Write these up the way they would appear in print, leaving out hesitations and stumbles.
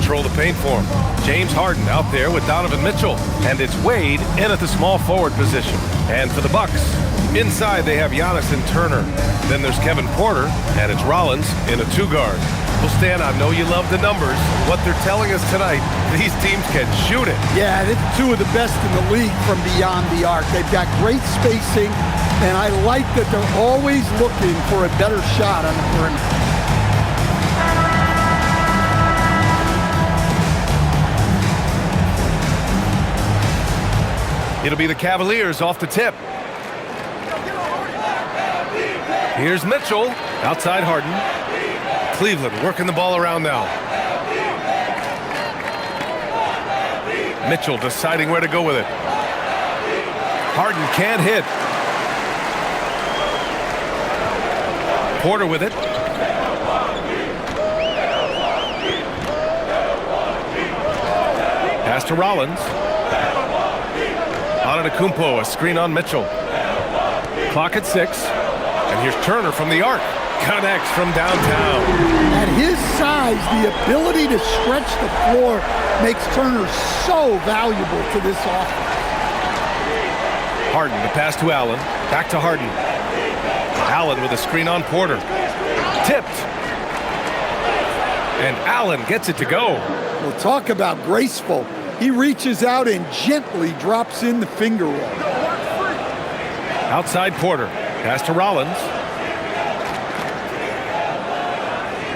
control the paint for him. James Harden out there with Donovan Mitchell. And it's Wade in at the small forward position. And for the Bucks, inside they have Giannis and Turner. Then there's Kevin Porter, and it's Rollins in a two-guard. Well, Stan, I know you love the numbers. What they're telling us tonight, these teams can shoot it. Yeah, they're two of the best in the league from beyond the arc. They've got great spacing, and I like that they're always looking for a better shot on the perimeter. It'll be the Cavaliers off the tip. Here's Mitchell, outside Harden. Cleveland working the ball around now. Mitchell deciding where to go with it. Harden can't hit. Porter with it. Pass to Rollins. Antetokounmpo, a screen on Mitchell. Clock at 6. And here's Turner from the arc. Connects from downtown. At his size, the ability to stretch the floor makes Turner so valuable to this offense. Harden, the pass to Allen. Back to Harden. Allen with a screen on Porter. Tipped. And Allen gets it to go. We'll talk about graceful. He reaches out and gently drops in the finger roll. Outside Porter. Pass to Rollins.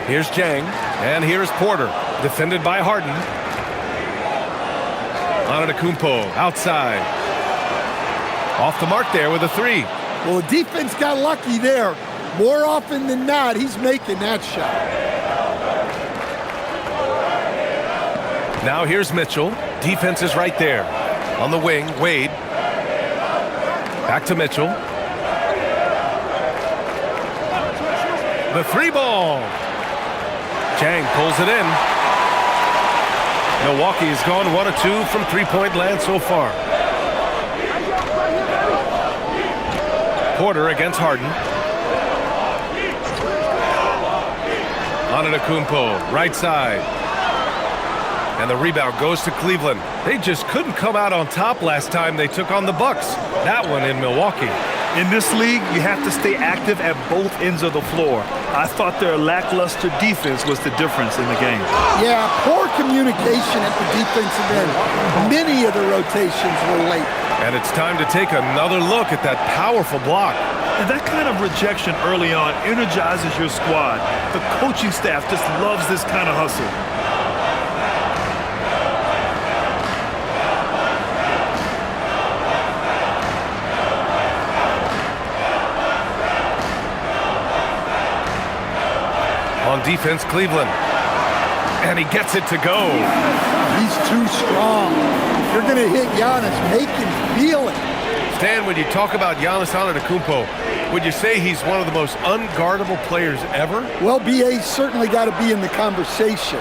Here's Jang, and here's Porter, defended by Harden. Antetokounmpo outside. Off the mark there with a three. Well, the defense got lucky there. More often than not, he's making that shot. Now here's Mitchell. Defense is right there. On the wing, Wade. Back to Mitchell. The three ball. Jang pulls it in. Milwaukee has gone 1 of 2 from three-point land so far. Porter against Harden. Antetokounmpo, right side. And the rebound goes to Cleveland. They just couldn't come out on top last time they took on the Bucks. That one in Milwaukee. In this league, you have to stay active at both ends of the floor. I thought their lackluster defense was the difference in the game. Yeah, poor communication at the defensive end. Many of the rotations were late. And it's time to take another look at that powerful block. And that kind of rejection early on energizes your squad. The coaching staff just loves this kind of hustle. On defense, Cleveland. And he gets it to go. He's too strong. If you're going to hit Giannis, make him feel it. Stan, when you talk about Giannis Antetokounmpo, would you say he's one of the most unguardable players ever? Well, BA's certainly got to be in the conversation.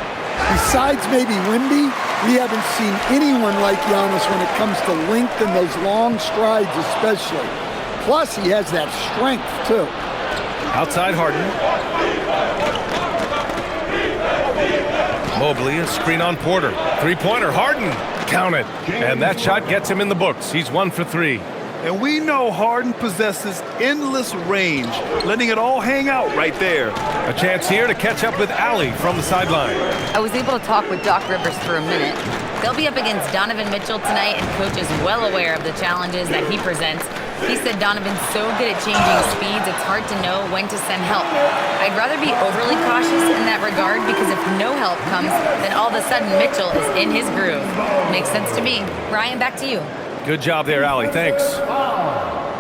Besides maybe Wemby, we haven't seen anyone like Giannis when it comes to length and those long strides especially. Plus, he has that strength, too. Outside Harden. Mobley, a screen on Porter. Three-pointer, Harden. Count it. And that shot gets him in the books. He's 1 for 3. And we know Harden possesses endless range, letting it all hang out right there. A chance here to catch up with Allie from the sideline. I was able to talk with Doc Rivers for a minute. They'll be up against Donovan Mitchell tonight, and Coach is well aware of the challenges that he presents. He said Donovan's so good at changing speeds, it's hard to know when to send help. I'd rather be overly cautious in that regard because if no help comes, then all of a sudden Mitchell is in his groove. Makes sense to me. Ryan, back to you. Good job there, Allie. Thanks.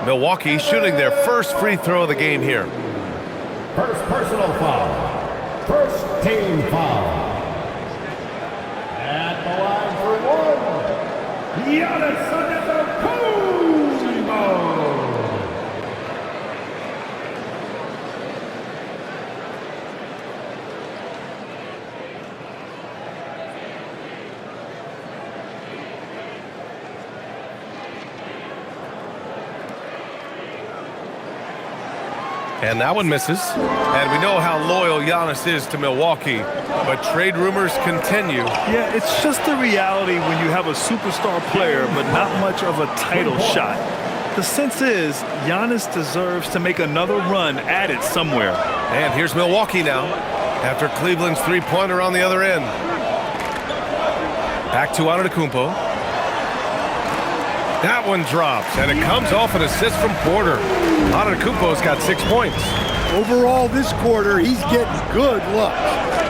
Milwaukee shooting their first free throw of the game here. First personal foul. First team foul. At the line for 1, Giannis Antetokounmpo. And that one misses. And we know how loyal Giannis is to Milwaukee, but trade rumors continue. Yeah, it's just the reality when you have a superstar player, but not much of a title shot. The sense is Giannis deserves to make another run at it somewhere. And here's Milwaukee now, after Cleveland's three-pointer on the other end. Back to Antetokounmpo. That one drops, and it comes off an assist from Porter. Antetokounmpo's got 6 points. Overall, this quarter, he's getting good looks,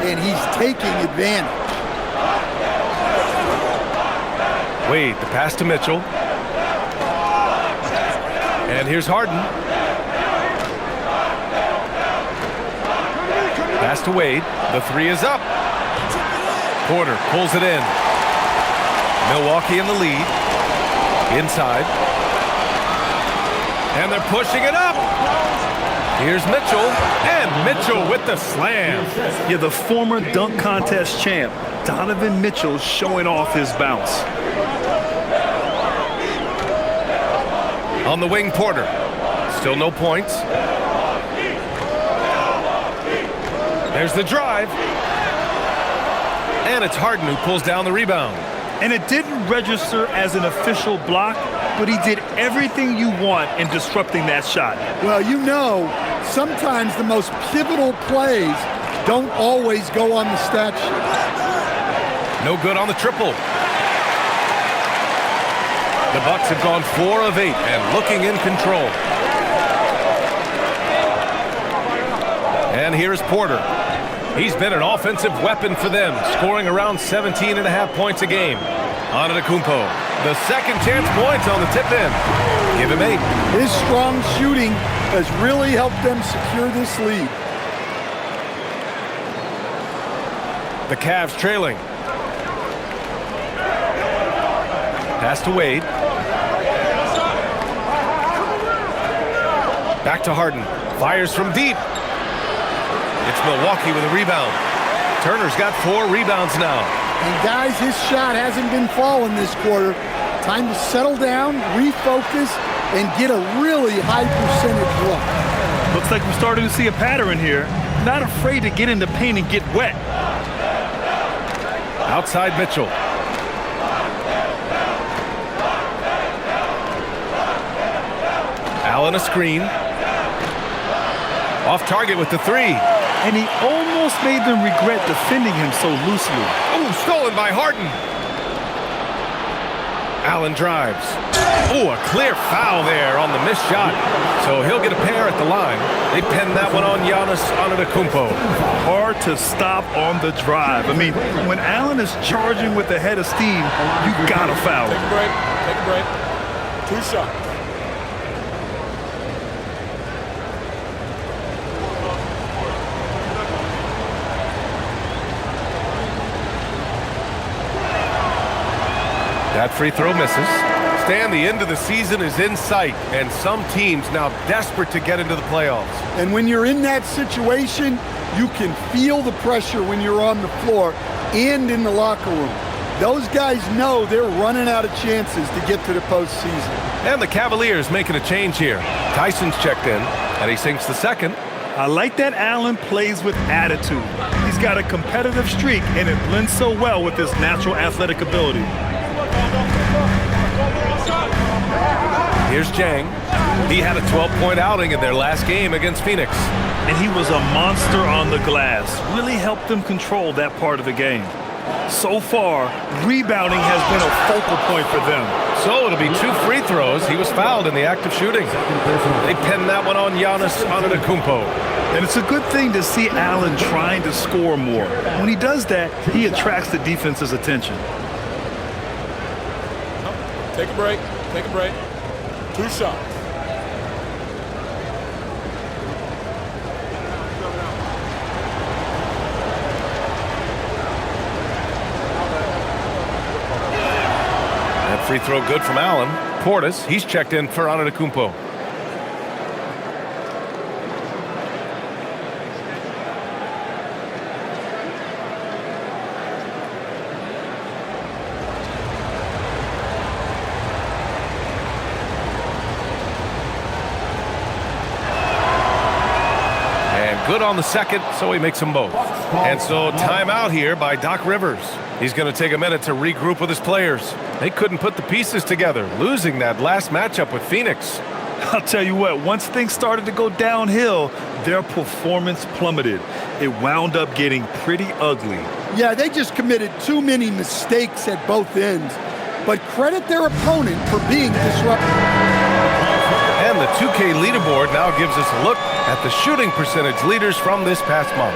and he's taking advantage. Wade, the pass to Mitchell. And here's Harden. Pass to Wade. The three is up. Porter pulls it in. Milwaukee in the lead. Inside. And they're pushing it up. Here's Mitchell. And Mitchell with the slam. Yeah, the former dunk contest champ, Donovan Mitchell, showing off his bounce. On the wing, Porter. Still no points. There's the drive. And it's Harden who pulls down the rebound. And it didn't register as an official block, but he did everything you want in disrupting that shot. Well, you know, sometimes the most pivotal plays don't always go on the stat sheet. No good on the triple. The Bucks have gone 4 of 8 and looking in control. And here's Porter. He's been an offensive weapon for them, scoring around 17.5 points a game. Antetokounmpo, the second chance points on the tip in. Give him 8. His strong shooting has really helped them secure this lead. The Cavs trailing. Pass to Wade. Back to Harden. Fires from deep. It's Milwaukee with a rebound. Turner's got 4 rebounds now. And guys, his shot hasn't been falling this quarter. Time to settle down, refocus, and get a really high percentage look. Looks like we're starting to see a pattern here. Not afraid to get in the paint and get wet. Outside Mitchell. Allen a screen. Off target with the 3. And he almost made them regret defending him so loosely. Oh, stolen by Harden. Allen drives. Oh, a clear foul there on the missed shot. So he'll get a pair at the line. They pin that one on Giannis Antetokounmpo. Hard to stop on the drive. I mean, when Allen is charging with the head of steam, you gotta foul him. Take a break. 2 shots. That free throw misses. Stan, the end of the season is in sight, and some teams now desperate to get into the playoffs. And when you're in that situation, you can feel the pressure when you're on the floor and in the locker room. Those guys know they're running out of chances to get to the postseason. And the Cavaliers making a change here. Tyson's checked in, and he sinks the second. I like that Allen plays with attitude. He's got a competitive streak, and it blends so well with his natural athletic ability. Here's Jang. He had a 12-point outing in their last game against Phoenix. And he was a monster on the glass. Really helped them control that part of the game. So far, rebounding has been a focal point for them. So it'll be 2 free throws. He was fouled in the act of shooting. They pin that one on Giannis Antetokounmpo. And it's a good thing to see Allen trying to score more. When he does that, he attracts the defense's attention. Take a break. Take a break. 2 shots. That free throw good from Allen. Portis, he's checked in for Antetokounmpo. good on the second, so he makes them both. And so timeout here by Doc Rivers. He's going to take a minute to regroup with his players. They couldn't put the pieces together, losing that last matchup with Phoenix. I'll tell you what, once things started to go downhill, their performance plummeted. It wound up getting pretty ugly. Yeah, they just committed too many mistakes at both ends. But credit their opponent for being disruptive. And the 2K leaderboard now gives us a look at the shooting percentage leaders from this past month.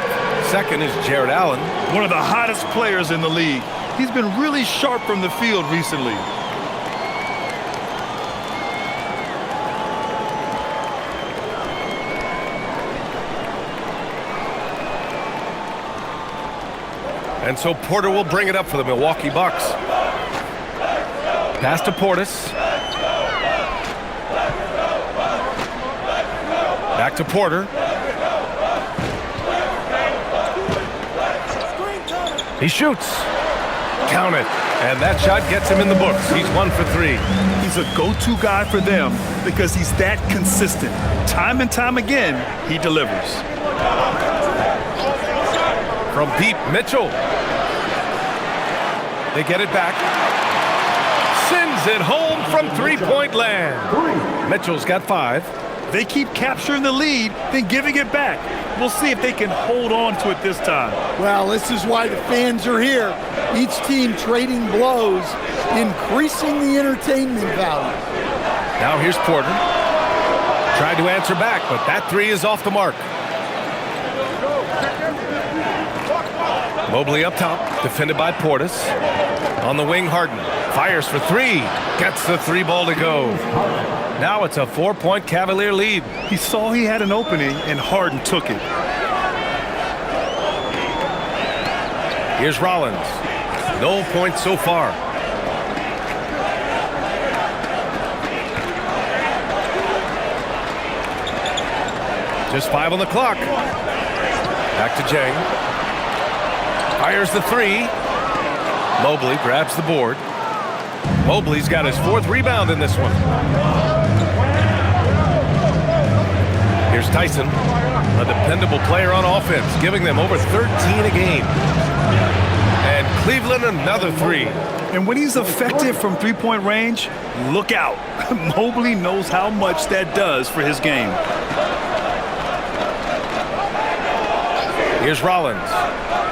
Second is Jared Allen. One of the hottest players in the league. He's been really sharp from the field recently. And so Porter will bring it up for the Milwaukee Bucks. Pass to Portis. Back to Porter. He shoots. Count it. And that shot gets him in the books. He's 1 for 3. He's a go-to guy for them because he's that consistent. Time and time again, he delivers. From deep, Mitchell. They get it back. Sends it home from three-point land. Mitchell's got 5. They keep capturing the lead, then giving it back. We'll see if they can hold on to it this time. Well, this is why the fans are here. Each team trading blows, increasing the entertainment value. Now here's Porter. Tried to answer back, but that 3 is off the mark. Mobley up top, defended by Portis. On the wing, Harden. Fires for 3. Gets the 3 ball to go. Now it's a 4-point Cavalier lead. He saw he had an opening, and Harden took it. Here's Rollins. No points so far. Just 5 on the clock. Back to Jang. Fires the 3. Mobley grabs the board. Mobley's got his 4th rebound in this one. Here's Tyson, a dependable player on offense, giving them over 13 a game. And Cleveland another 3. And when he's effective from three-point range, look out. Mobley knows how much that does for his game. Here's Rollins.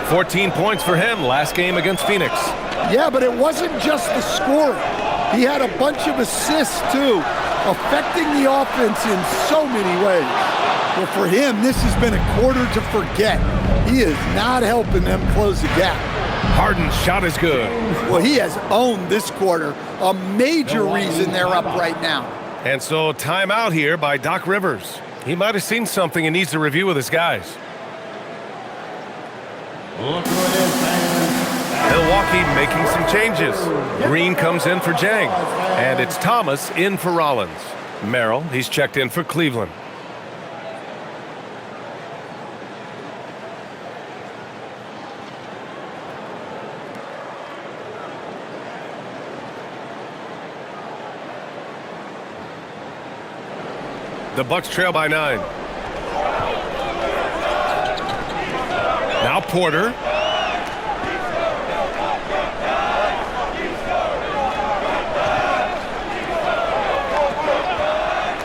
14 points for him last game against Phoenix. Yeah, but it wasn't just the scoring. He had a bunch of assists, too, affecting the offense in so many ways. Well, for him, this has been a quarter to forget. He is not helping them close the gap. Harden's shot is good. Well, he has owned this quarter, a major reason they're up right now. And so timeout here by Doc Rivers. He might have seen something and needs to review with his guys. Milwaukee making some changes. Green comes in for Jang. And it's Thomas in for Rollins. Merrill, he's checked in for Cleveland. The Bucks trail by 9. Now Porter.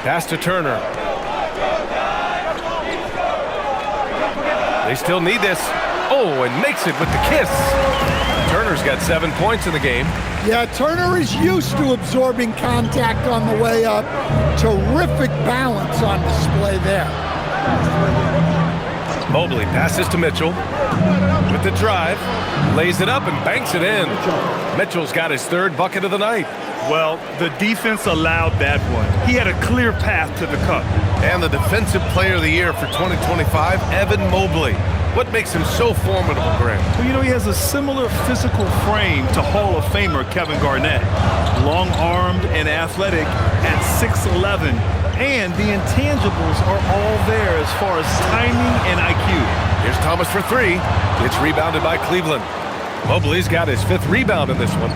Pass to Turner. They still need this. Oh, and makes it with the kiss. Turner's got 7 points in the game. Yeah, Turner is used to absorbing contact on the way up. Terrific balance on display there. Mobley passes to Mitchell. With the drive, lays it up and banks it in. Mitchell's got his 3rd bucket of the night. Well, the defense allowed that one. He had a clear path to the cup. And the Defensive Player of the Year for 2025, Evan Mobley. What makes him so formidable, Grant? Well, you know, he has a similar physical frame to Hall of Famer Kevin Garnett. Long-armed and athletic at 6'11", and the intangibles are all there as far as timing and IQ. Here's Thomas for 3. It's rebounded by Cleveland. Mobley's got his 5th rebound in this one.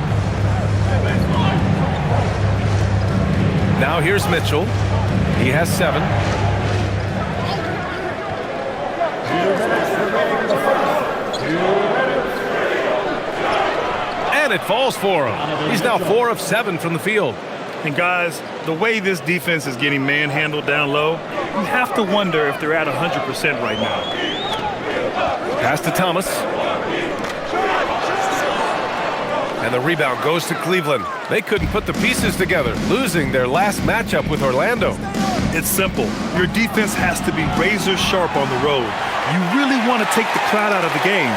Now here's Mitchell. He has 7. And it falls for him. He's now 4 of 7 from the field. And guys, the way this defense is getting manhandled down low, you have to wonder if they're at 100% right now. Pass to Thomas. And the rebound goes to Cleveland. They couldn't put the pieces together, losing their last matchup with Orlando. It's simple. Your defense has to be razor sharp on the road. You really want to take the crowd out of the game.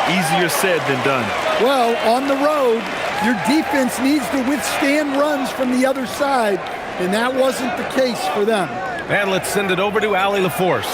Easier said than done. Well, on the road, your defense needs to withstand runs from the other side, and that wasn't the case for them. And let's send it over to Allie LaForce.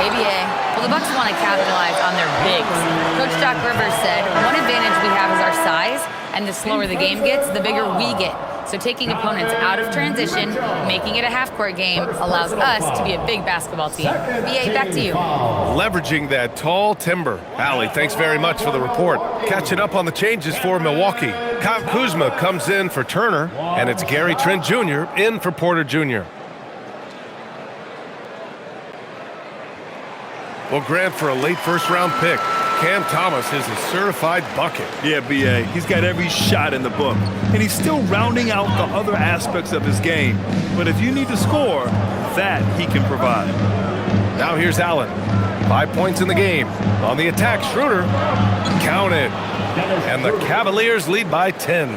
KBA. Well, the Bucks want to capitalize on their bigs. Coach Doc Rivers said, one advantage we have is our size, and the slower the game gets, the bigger we get. So taking opponents out of transition, making it a half-court game, allows us to be a big basketball team. BA, back to you. Leveraging that tall timber. Allie, thanks very much for the report. Catching up on the changes for Milwaukee. Kyle Kuzma comes in for Turner, and it's Gary Trent Jr. in for Porter Jr. Well, Grant, for a late first-round pick, Cam Thomas is a certified bucket. Yeah, B.A. He's got every shot in the book. And he's still rounding out the other aspects of his game. But if you need to score, that he can provide. Now here's Allen. 5 points in the game. On the attack, Schroeder. Counted. And the Cavaliers lead by 10.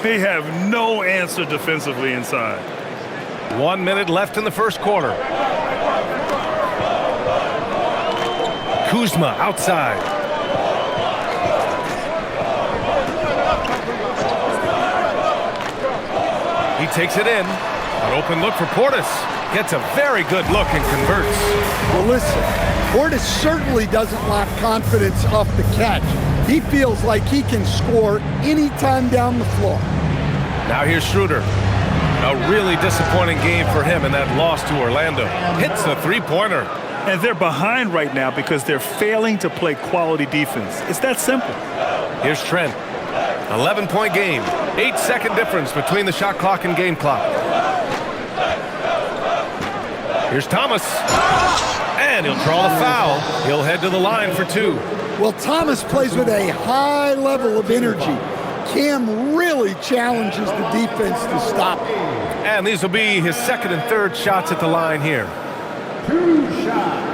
They have no answer defensively inside. 1 minute left in the first quarter. Kuzma outside. He takes it in. An open look for Portis. Gets a very good look and converts. Well, listen, Portis certainly doesn't lack confidence off the catch. He feels like he can score anytime down the floor. Now here's Schroeder. A really disappointing game for him in that loss to Orlando. Hits the three-pointer. And they're behind right now because they're failing to play quality defense. It's that simple. Here's Trent. 11-point game. 8-second difference between the shot clock and game clock. Here's Thomas. And he'll draw the foul. He'll head to the line for 2. Well, Thomas plays with a high level of energy. Cam really challenges the defense to stop him. And these will be his second and third shots at the line here. 2 shots.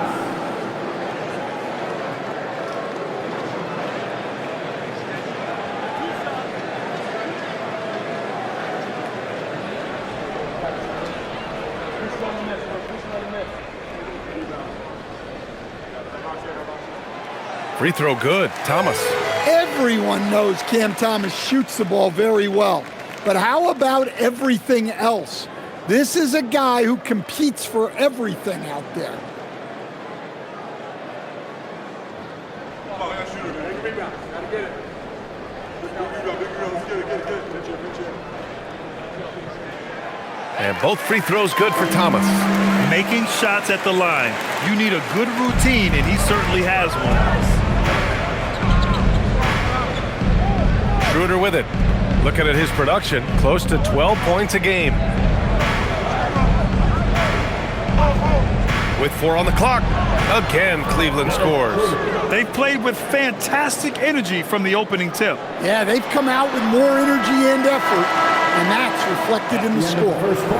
Free throw good. Thomas. Everyone knows Cam Thomas shoots the ball very well. But how about everything else? This is a guy who competes for everything out there. And both free throws good for Thomas. Making shots at the line. You need a good routine, and he certainly has one. Schroeder with it. Looking at his production, close to 12 points a game. With 4 on the clock, again Cleveland scores. They've played with fantastic energy from the opening tip. Yeah, they've come out with more energy and effort, and that's reflected in the score.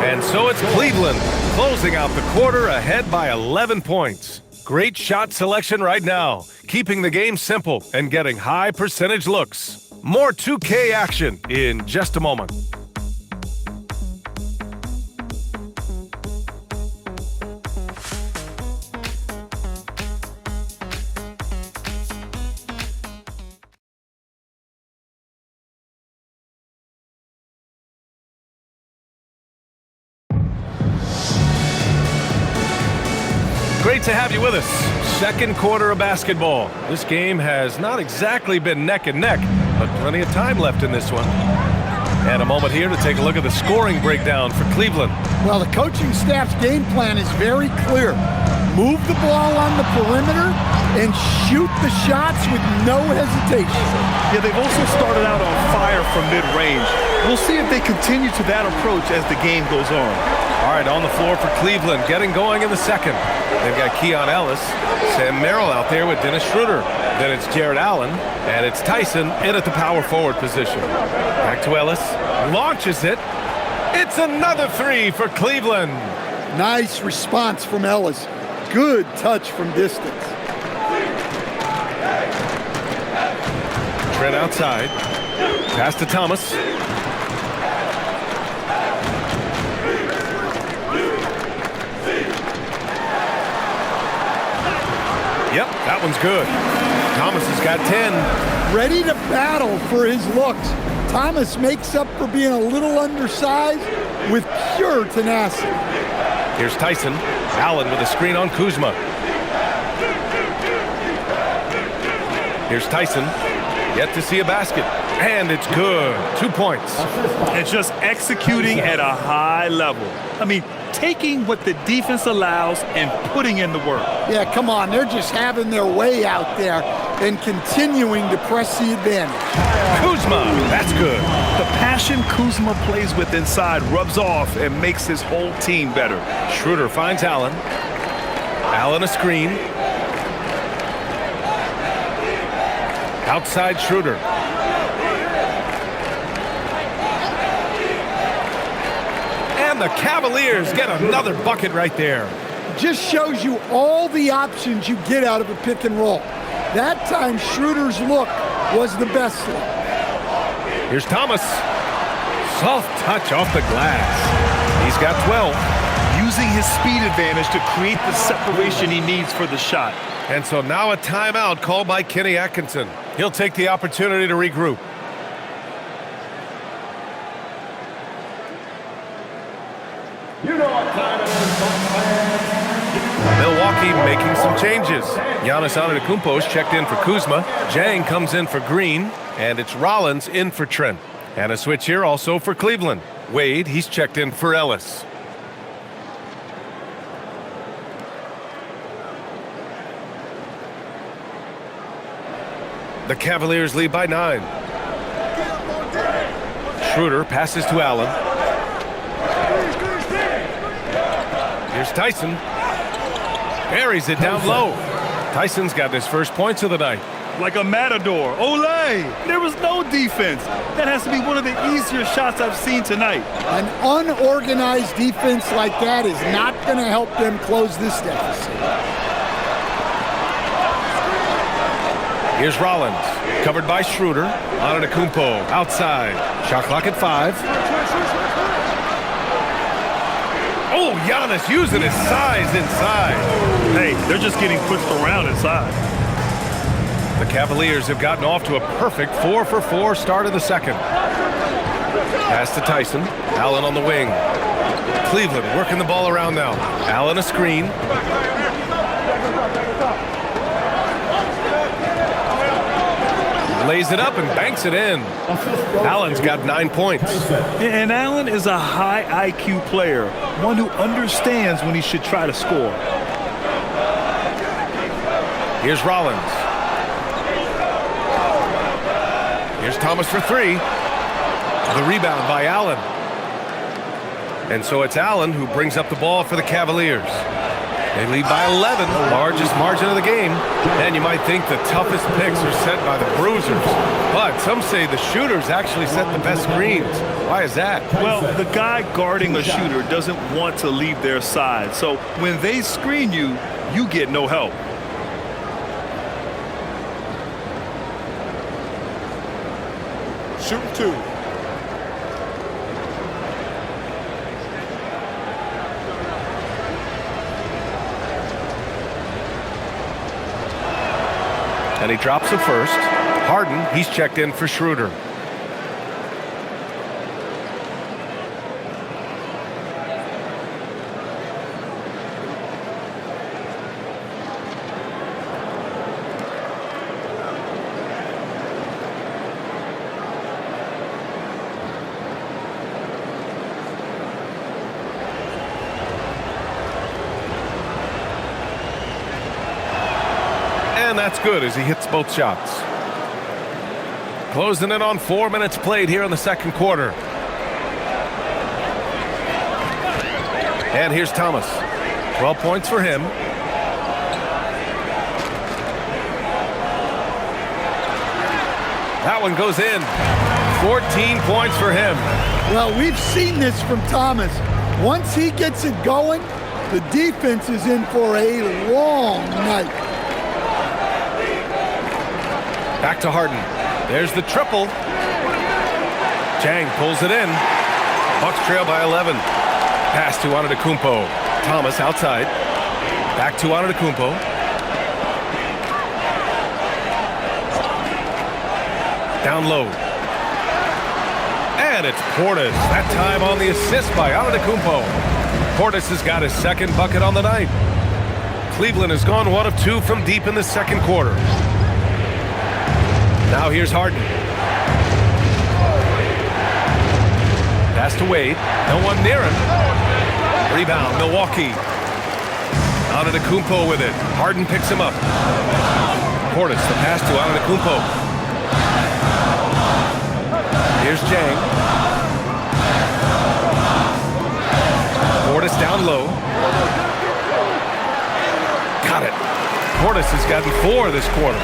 And so it's Cleveland closing out the quarter ahead by 11 points. Great shot selection right now, keeping the game simple and getting high percentage looks. More 2K action in just a moment. Great to have you with us. Second quarter of basketball. This game has not exactly been neck and neck, but plenty of time left in this one. And a moment here to take a look at the scoring breakdown for Cleveland. Well, the coaching staff's game plan is very clear. Move the ball on the perimeter and shoot the shots with no hesitation. Yeah, they've also started out on fire from mid-range. We'll see if they continue to that approach as the game goes on. All right, on the floor for Cleveland, getting going in the second. They've got Keon Ellis, Sam Merrill out there with Dennis Schroeder. Then it's Jared Allen, and it's Tyson in at the power forward position. Back to Ellis, launches it. It's another three for Cleveland. Nice response from Ellis. Good touch from distance. Trent outside. Pass to Thomas. Yep, that one's good. Thomas has got 10. Ready to battle for his looks. Thomas makes up for being a little undersized with pure tenacity. Here's Tyson. Allen with a screen on Kuzma. Here's Tyson. Yet to see a basket. And it's good. 2 points. And just executing at a high level. I mean, taking what the defense allows and putting in the work. Yeah, come on. They're just having their way out there and continuing to press the advantage. Kuzma, that's good. The passion Kuzma plays with inside rubs off and makes his whole team better. Schroeder finds Allen. Allen a screen. Outside Schroeder. And the Cavaliers get another bucket right there. Just shows you all the options you get out of a pick and roll. That time Schroeder's look was the best look. Here's Thomas. Soft touch off the glass. He's got 12. Using his speed advantage to create the separation he needs for the shot. And so now a timeout called by Kenny Atkinson. He'll take the opportunity to regroup. You know what time it is, Milwaukee making some changes. Giannis Antetokounmpo's checked in for Kuzma. Jang comes in for Green. And it's Rollins in for Trent. And a switch here also for Cleveland. Wade, he's checked in for Ellis. The Cavaliers lead by 9. Schroeder passes to Allen. Here's Tyson. Buries it down low. Tyson's got his first points of the night. Like a matador. Olay! There was no defense. That has to be one of the easier shots I've seen tonight. An unorganized defense like that is not going to help them close this deficit. Here's Rollins, covered by Schroeder. Antetokounmpo outside. Shot clock at 5. Oh, Giannis using his size inside. Hey, they're just getting pushed around inside. The Cavaliers have gotten off to a perfect 4-for-4 start of the second. Pass to Tyson. Allen on the wing. Cleveland working the ball around now. Allen a screen. Lays it up and banks it in. Allen's got 9 points. And Allen is a high IQ player, one who understands when he should try to score. Here's Rollins. Here's Thomas for 3. The rebound by Allen. And so it's Allen who brings up the ball for the Cavaliers. They lead by 11, the largest margin of the game. And you might think the toughest picks are set by the bruisers. But some say the shooters actually set the best screens. Why is that? Well, the guy guarding a shooter doesn't want to leave their side. So when they screen you, you get no help. Shooting 2. And he drops the first. Harden, he's checked in for Schroeder. And that's good as he hits both shots. Closing in on 4 minutes played here in the second quarter. And here's Thomas. 12 points for him. That one goes in. 14 points for him. Well, we've seen this from Thomas. Once he gets it going, the defense is in for a long night. Back to Harden. There's the triple. Chang pulls it in. Bucks trail by 11. Pass to Antetokounmpo. Thomas outside. Back to Antetokounmpo. Down low. And it's Portis. That time on the assist by Antetokounmpo. Portis has got his second bucket on the night. Cleveland has gone 1 of 2 from deep in the second quarter. Now here's Harden. Pass to Wade. No one near him. Rebound, Milwaukee. Antetokounmpo with it. Harden picks him up. Portis, the pass to Antetokounmpo. Here's Chang. Portis down low. Got it. Portis has gotten 4 this quarter.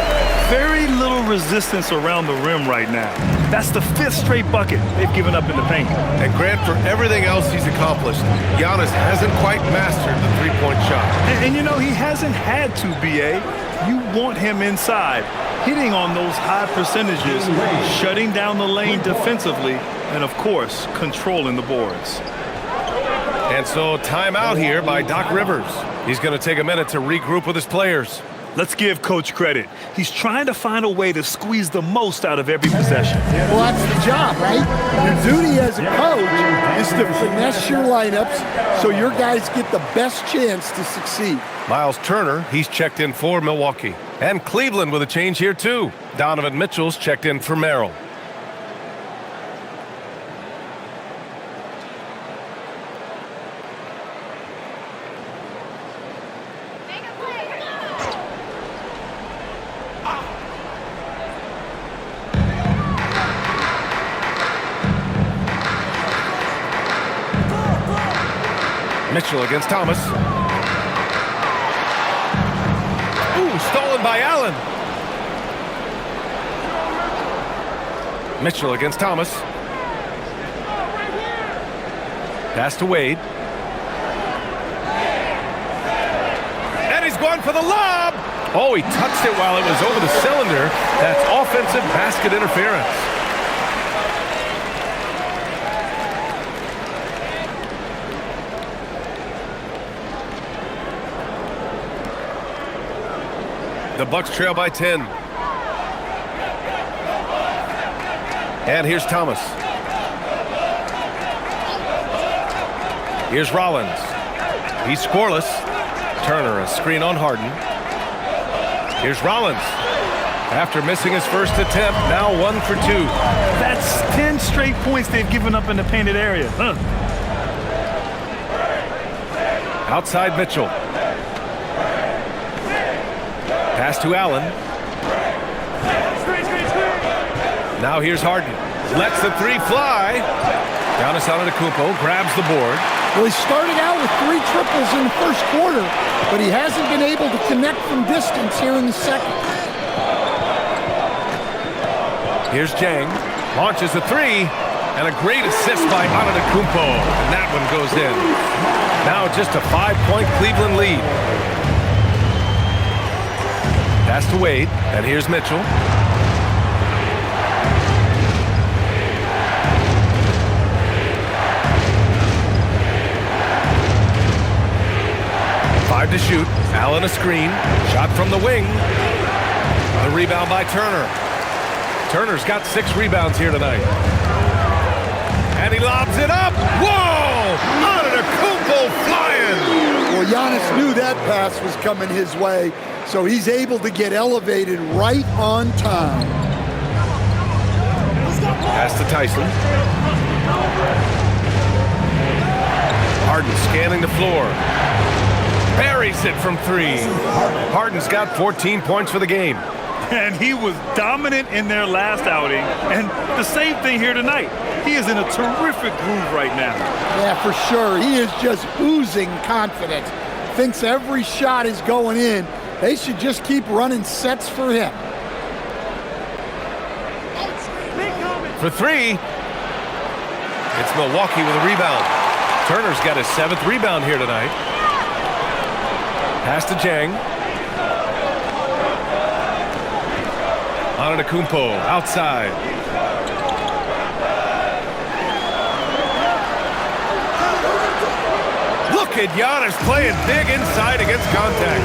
Very little resistance around the rim right now. That's the 5th straight bucket they've given up in the paint. And Grant, for everything else he's accomplished, Giannis hasn't quite mastered the three-point shot. And you know, he hasn't had to, B.A. You want him inside, hitting on those high percentages, shutting down the lane defensively, and, of course, controlling the boards. And so timeout here by Doc Rivers. He's going to take a minute to regroup with his players. Let's give Coach credit. He's trying to find a way to squeeze the most out of every possession. Well, that's the job, right? Your duty as a coach is to finesse your lineups so your guys get the best chance to succeed. Miles Turner, he's checked in for Milwaukee. And Cleveland with a change here, too. Donovan Mitchell's checked in for Merrill. Mitchell against Thomas. Ooh, stolen by Allen. Mitchell against Thomas. Pass to Wade. And he's going for the lob. Oh, he touched it while it was over the cylinder. That's offensive basket interference. The Bucks trail by 10. And here's Thomas. Here's Rollins. He's scoreless. Turner, a screen on Harden. Here's Rollins. After missing his first attempt, now 1 for 2. That's 10 straight points they've given up in the painted area. Outside Mitchell. Pass to Allen. Now here's Harden. Lets the three fly. Giannis Antetokounmpo grabs the board. Well, he started out with 3 triples in the first quarter, but he hasn't been able to connect from distance here in the second. Here's Jang. Launches a 3. And a great assist by Antetokounmpo. And that one goes in. Now just a 5-point Cleveland lead. Pass to Wade, and here's Mitchell. Five to shoot. Allen a screen. Shot from the wing. The rebound by Turner. Turner's got 6 rebounds here tonight. And he lobs it up. Whoa! Antetokounmpo flying! Well, Giannis knew that pass was coming his way, so he's able to get elevated right on time. Pass to Tyson. Harden scanning the floor. Buries it from 3. Harden's got 14 points for the game. And he was dominant in their last outing. And the same thing here tonight. He is in a terrific groove right now. Yeah, for sure. He is just oozing confidence. Thinks every shot is going in. They should just keep running sets for him. For three, it's Milwaukee with a rebound. Turner's got his 7th rebound here tonight. Pass to Jang. Antetokounmpo outside. Look at Giannis playing big inside against contact.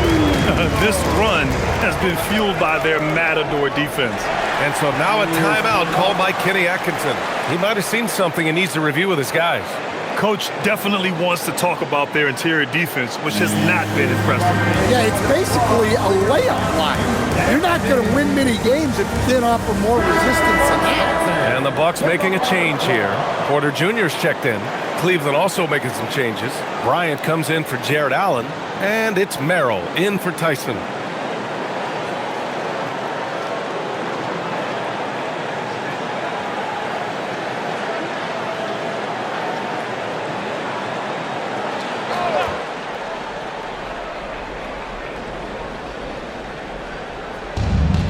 This run has been fueled by their Matador defense. And so now a timeout called by Kenny Atkinson. He might have seen something and needs to review with his guys. Coach definitely wants to talk about their interior defense, which has not been impressive. Yeah, it's basically a layup line. You're not going to win many games if you can't offer more resistance than that. And the Bucks making a change here. Porter Jr.'s checked in. Cleveland also making some changes. Bryant comes in for Jared Allen. And it's Merrill in for Tyson.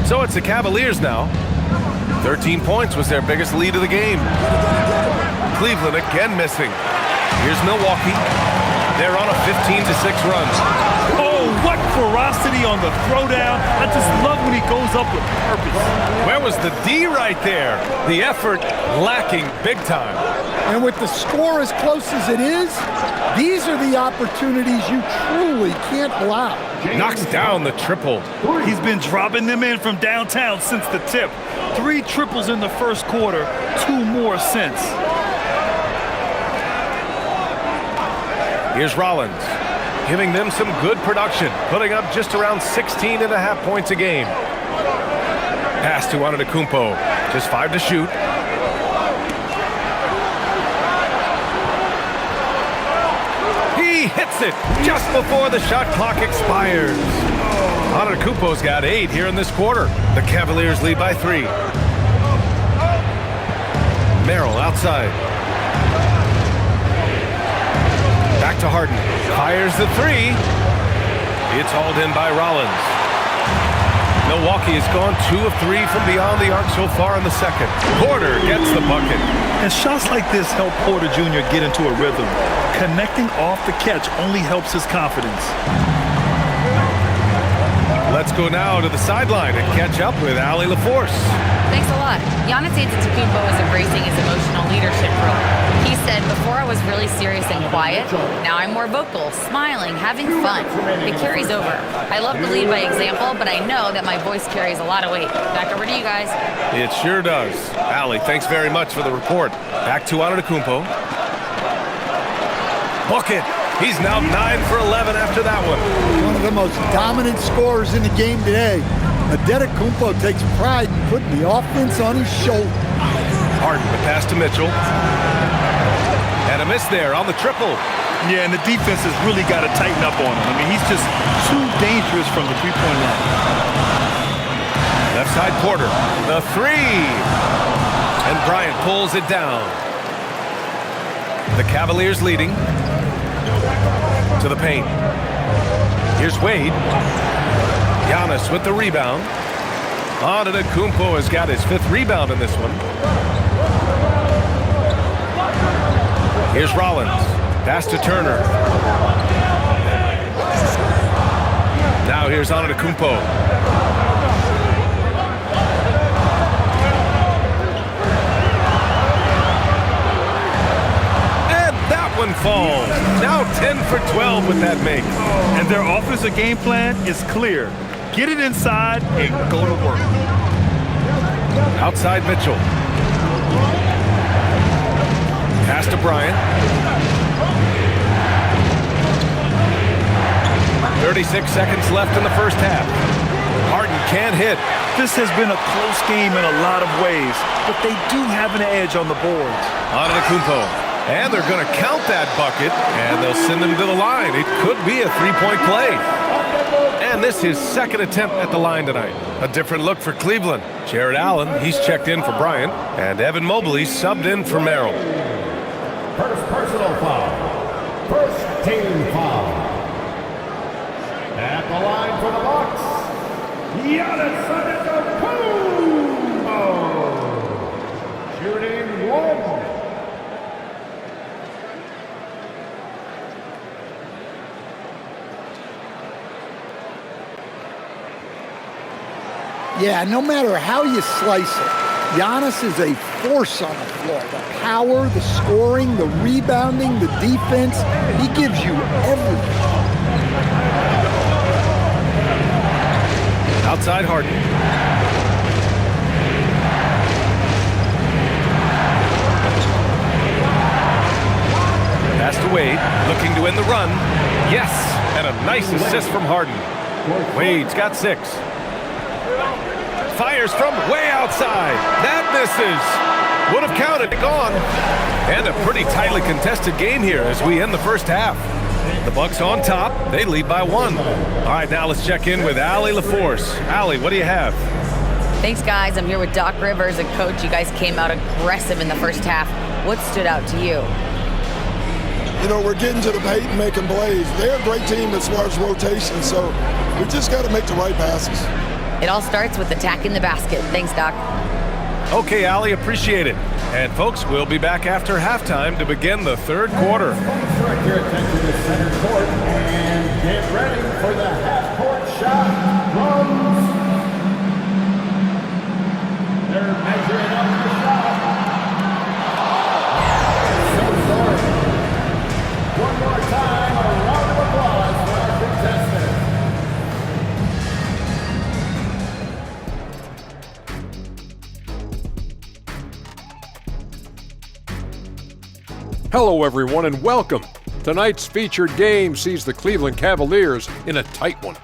So it's the Cavaliers now. 13 points was their biggest lead of the game. Cleveland again missing. Here's Milwaukee. They're on a 15-6 run. Oh, what ferocity on the throwdown. I just love when he goes up with purpose. Where was the D right there? The effort lacking big time. And with the score as close as it is, these are the opportunities you truly can't allow. Knocks down the triple. He's been dropping them in from downtown since the tip. 3 triples in the first quarter, 2 more since. Here's Rollins, giving them some good production, putting up just around 16.5 points a game. Pass to Antetokounmpo, just 5 to shoot. He hits it just before the shot clock expires. Antetokounmpo's got 8 here in this quarter. The Cavaliers lead by 3. Merrill outside. Back to Harden. Fires the 3. It's hauled in by Rollins. Milwaukee has gone 2 of 3 from beyond the arc so far in the second. Porter gets the bucket. And shots like this help Porter Jr. get into a rhythm. Connecting off the catch only helps his confidence. Let's go now to the sideline and catch up with Allie LaForce. Thanks a lot. Giannis Antetokounmpo is embracing his emotional leadership role. He said, before I was really serious and quiet, now I'm more vocal, smiling, having fun. It carries over. I love to lead by example, but I know that my voice carries a lot of weight. Back over to you guys. It sure does. Allie, thanks very much for the report. Back to Antetokounmpo. Bucket. He's now 9 for 11 after that one. One of the most dominant scorers in the game today. Antetokounmpo takes pride in putting the offense on his shoulder. Harden, the pass to Mitchell. And a miss there on the triple. Yeah, and the defense has really got to tighten up on him. I mean, he's just too dangerous from the three-point line. Left side Porter, the 3. And Bryant pulls it down. The Cavaliers leading. To the paint. Here's Wade. Giannis with the rebound. Antetokounmpo has got his 5th rebound in this one. Here's Rollins. Pass to Turner. Now here's Antetokounmpo. One falls. Now 10 for 12 with that make. And their offensive game plan is clear. Get it inside and go to work. Outside Mitchell. Pass to Bryant. 36 seconds left in the first half. Harden can't hit. This has been a close game in a lot of ways, but they do have an edge on the boards. Antetokounmpo. And they're going to count that bucket, and they'll send him to the line. It could be a 3-point play. And this is his 2nd attempt at the line tonight. A different look for Cleveland. Jared Allen, he's checked in for Bryant. And Evan Mobley subbed in for Merrill. First personal foul. First team foul. At the line for the Bucks, Giannis Antetokounmpo. Shooting 1. Yeah, no matter how you slice it, Giannis is a force on the floor. The power, the scoring, the rebounding, the defense, he gives you everything. Outside Harden. Pass to Wade, looking to end the run. Yes, and a nice assist from Harden. Wade's got 6. Fires from way outside. That misses. Would have counted. Gone. And a pretty tightly contested game here as we end the first half. The Bucks on top. They lead by 1. All right, now let's check in with Allie LaForce. Allie, what do you have? Thanks, guys. I'm here with Doc Rivers, and Coach, you guys came out aggressive in the first half. What stood out to you? You know, we're getting to the paint and making plays. They're a great team as far as rotation, so we just got to make the right passes. It all starts with attacking the basket. Thanks, Doc. Okay, Allie, appreciate it. And folks, we'll be back after halftime to begin the third quarter. Direct your attention to center court and get ready for the half-court shot runs. They're measuring up the shot. So sorry. One more time, a round of applause for our contestants. Hello, everyone, and welcome. Tonight's featured game sees the Cleveland Cavaliers in a tight one.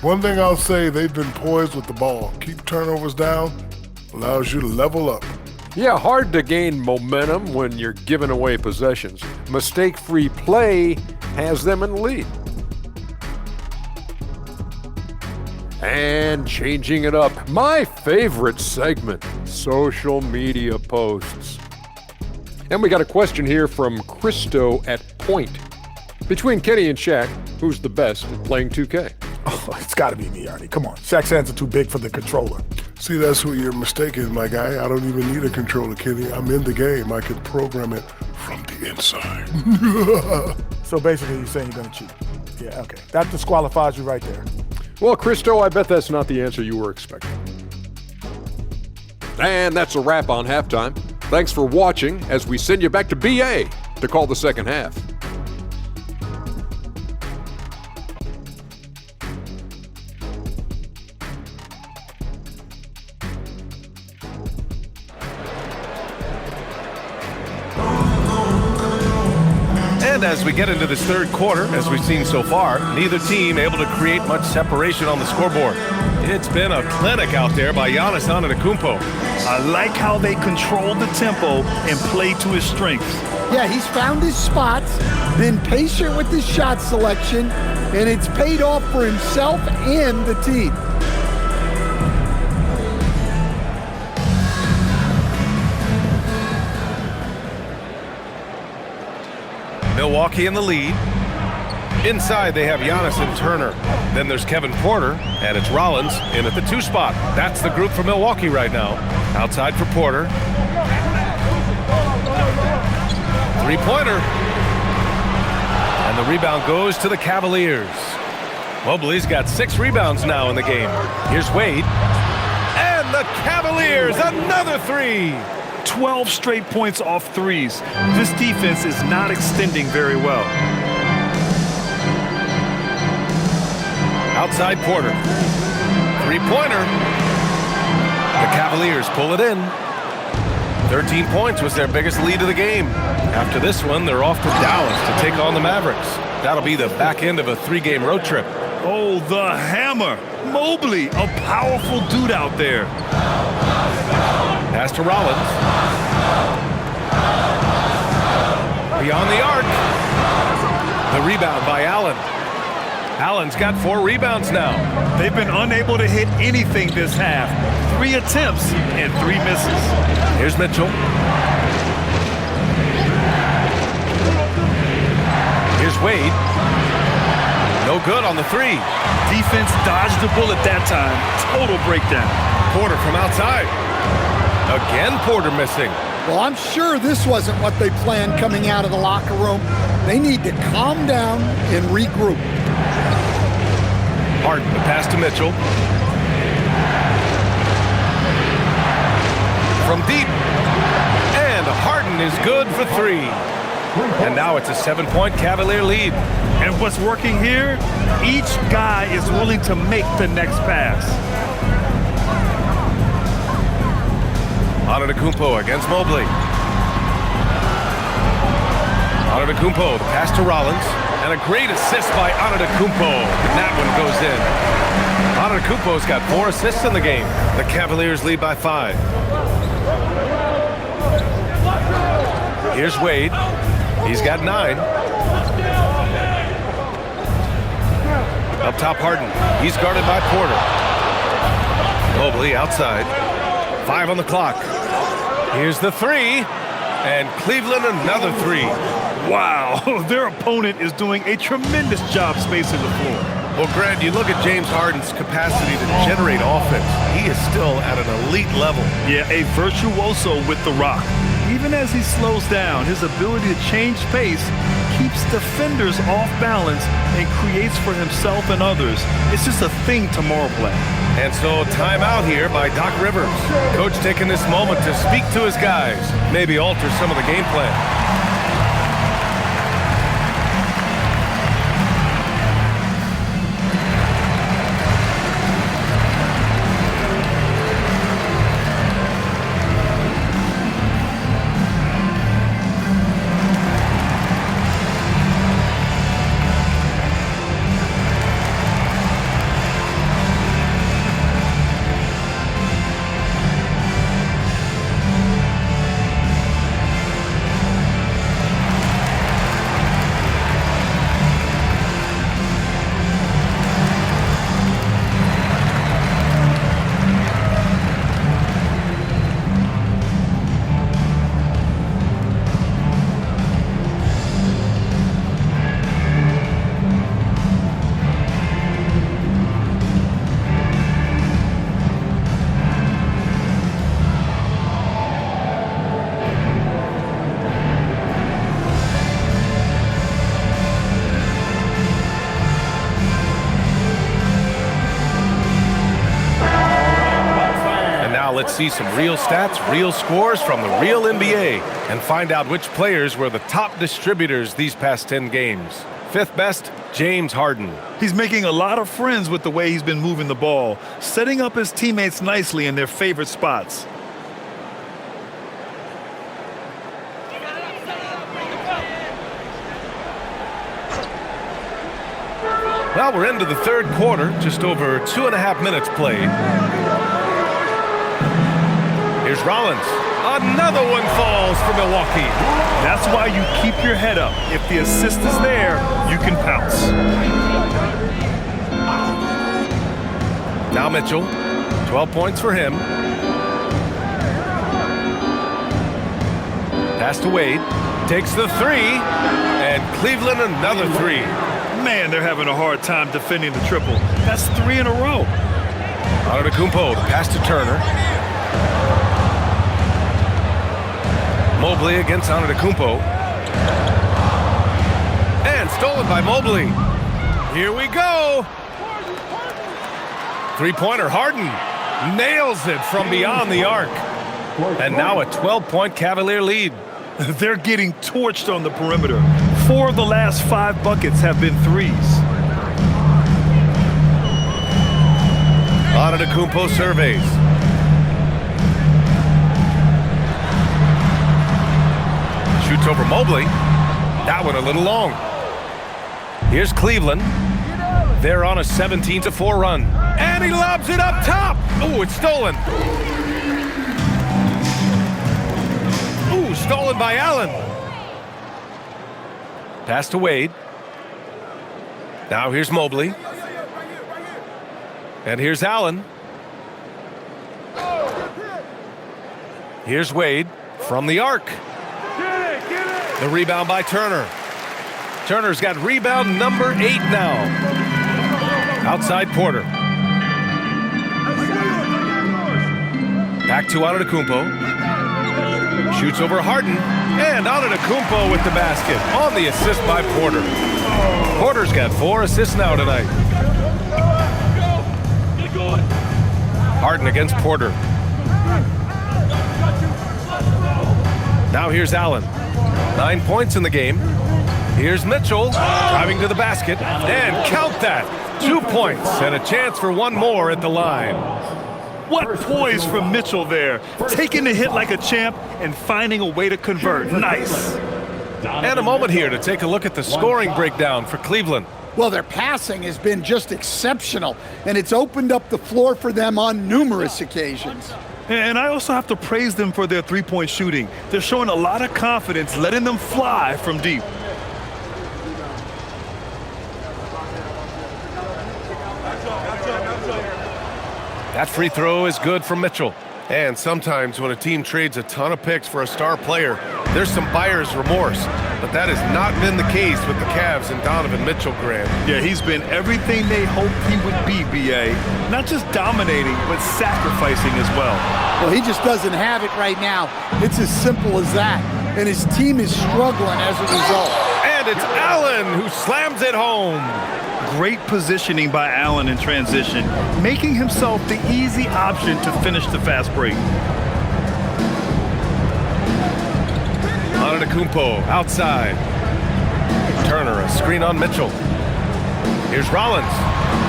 One thing I'll say, they've been poised with the ball. Keep turnovers down, allows you to level up. Yeah, hard to gain momentum when you're giving away possessions. Mistake-free play has them in the lead. And changing it up, my favorite segment, social media posts. And we got a question here from Christo at Point. Between Kenny and Shaq, who's the best at playing 2K? Oh, it's got to be me, Arnie. Come on. Shaq's hands are too big for the controller. See, that's what your mistake is, my guy. I don't even need a controller, Kenny. I'm in the game. I can program it from the inside. So basically, you're saying you're going to cheat. Yeah, okay. That disqualifies you right there. Well, Christo, I bet that's not the answer you were expecting. And that's a wrap on halftime. Thanks for watching as we send you back to BA to call the second half. And as we get into this third quarter, as we've seen so far, neither team able to create much separation on the scoreboard. It's been a clinic out there by Giannis Antetokounmpo. I like how they control the tempo and play to his strengths. Yeah, he's found his spots, been patient with his shot selection, and it's paid off for himself and the team. Milwaukee in the lead. Inside, they have Giannis and Turner. Then there's Kevin Porter, and it's Rollins in at the 2 spot. That's the group for Milwaukee right now. Outside for Porter. Three-pointer. And the rebound goes to the Cavaliers. Mobley's got 6 rebounds now in the game. Here's Wade. And the Cavaliers, another 3. 12 straight points off threes. This defense is not extending very well. Outside Porter. Three-pointer. The Cavaliers pull it in. 13 points was their biggest lead of the game. After this one, they're off to Dallas to take on the Mavericks. That'll be the back end of a 3-game road trip. Oh, the hammer. Mobley, a powerful dude out there. Pass to Rollins. Beyond the arc. The rebound by Allen. Allen's got 4 rebounds now. They've been unable to hit anything this half. 3 attempts and 3 misses. Here's Mitchell. Here's Wade. No good on the 3. Defense dodged the bullet that time. Total breakdown. Porter from outside. Again, Porter missing. Well, I'm sure this wasn't what they planned coming out of the locker room. They need to calm down and regroup. Harden, the pass to Mitchell. From deep. And Harden is good for 3. And now it's a 7-point Cavalier lead. And what's working here? Each guy is willing to make the next pass. Antetokounmpo against Mobley. Antetokounmpo, the pass to Rollins. And a great assist by Antetokounmpo. And that one goes in. Antetokounmpo's got 4 assists in the game. The Cavaliers lead by 5. Here's Wade. He's got 9. Up top, Harden. He's guarded by Porter. Mobley outside. 5 on the clock. Here's the 3. And Cleveland another 3. Wow, their opponent is doing a tremendous job spacing the floor. Well, Grant, you look at James Harden's capacity to generate offense. He is still at an elite level. Yeah, a virtuoso with the rock. Even as he slows down, his ability to change pace keeps defenders off balance and creates for himself and others. It's just a thing tomorrow play. And so timeout here by Doc Rivers. Coach taking this moment to speak to his guys, maybe alter some of the game plan. Let's see some real stats, real scores from the real NBA and find out which players were the top distributors these past 10 games. 5th best, James Harden. He's making a lot of friends with the way he's been moving the ball, setting up his teammates nicely in their favorite spots. Well, we're into the 3rd quarter, just over 2.5 minutes played. Here's Rollins. Another one falls for Milwaukee. That's why you keep your head up. If the assist is there, you can pounce. Now Mitchell. 12 points for him. Pass to Wade. Takes the 3. And Cleveland another 3. Man, they're having a hard time defending the triple. That's 3 in a row. Antetokounmpo, the pass to Turner. Mobley against Antetokounmpo. And stolen by Mobley. Here we go. 3-pointer, Harden. Nails it from beyond the arc. And now a 12-point Cavalier lead. They're getting torched on the perimeter. 4 of the last 5 buckets have been threes. Antetokounmpo surveys. Shoots over Mobley. That one a little long. Here's Cleveland. They're on a 17-4 run. And he lobs it up top. Oh, it's stolen. Ooh, stolen by Allen. Pass to Wade. Now here's Mobley. And here's Allen. Here's Wade from the arc. The rebound by Turner. Turner's got rebound number 8 now. Outside Porter. Back to Antetokounmpo. Shoots over Harden. And Antetokounmpo with the basket on the assist by Porter. Porter's got 4 assists now tonight. Harden against Porter. Now here's Allen. 9 points in the game. Here's Mitchell driving to the basket. And count that. 2 points and a chance for one more at the line. What poise from Mitchell there. Taking the hit like a champ and finding a way to convert. Nice. And a moment here to take a look at the scoring breakdown for Cleveland. Well, their passing has been just exceptional, and it's opened up the floor for them on numerous occasions. And I also have to praise them for their three-point shooting. They're showing a lot of confidence, letting them fly from deep. That free throw is good from Mitchell. And sometimes when a team trades a ton of picks for a star player, there's some buyer's remorse. But that has not been the case with the Cavs and Donovan Mitchell, Grant. Yeah, he's been everything they hoped he would be, B.A. Not just dominating, but sacrificing as well. Well, he just doesn't have it right now. It's as simple as that. And his team is struggling as a result. And it's Allen who slams it home. Great positioning by Allen in transition, making himself the easy option to finish the fast break. Antetokounmpo outside. Turner, a screen on Mitchell. Here's Rollins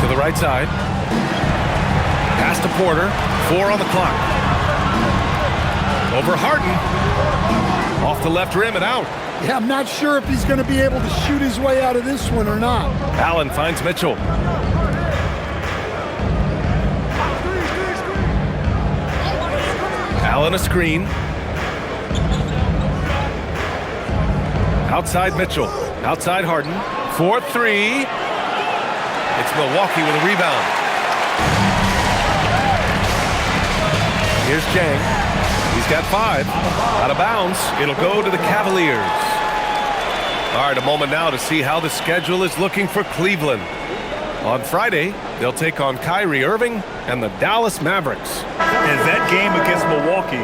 to the right side. Pass to Porter. 4 on the clock. Over Harden. Off the left rim and out. Yeah, I'm not sure if he's going to be able to shoot his way out of this one or not. Allen finds Mitchell. Allen a screen. Outside Mitchell. Outside Harden. 4-3. It's Milwaukee with a rebound. Here's Jang. He's got 5. Out of bounds. It'll go to the Cavaliers. All right, a moment now to see how the schedule is looking for Cleveland. On Friday, they'll take on Kyrie Irving and the Dallas Mavericks. And that game against Milwaukee,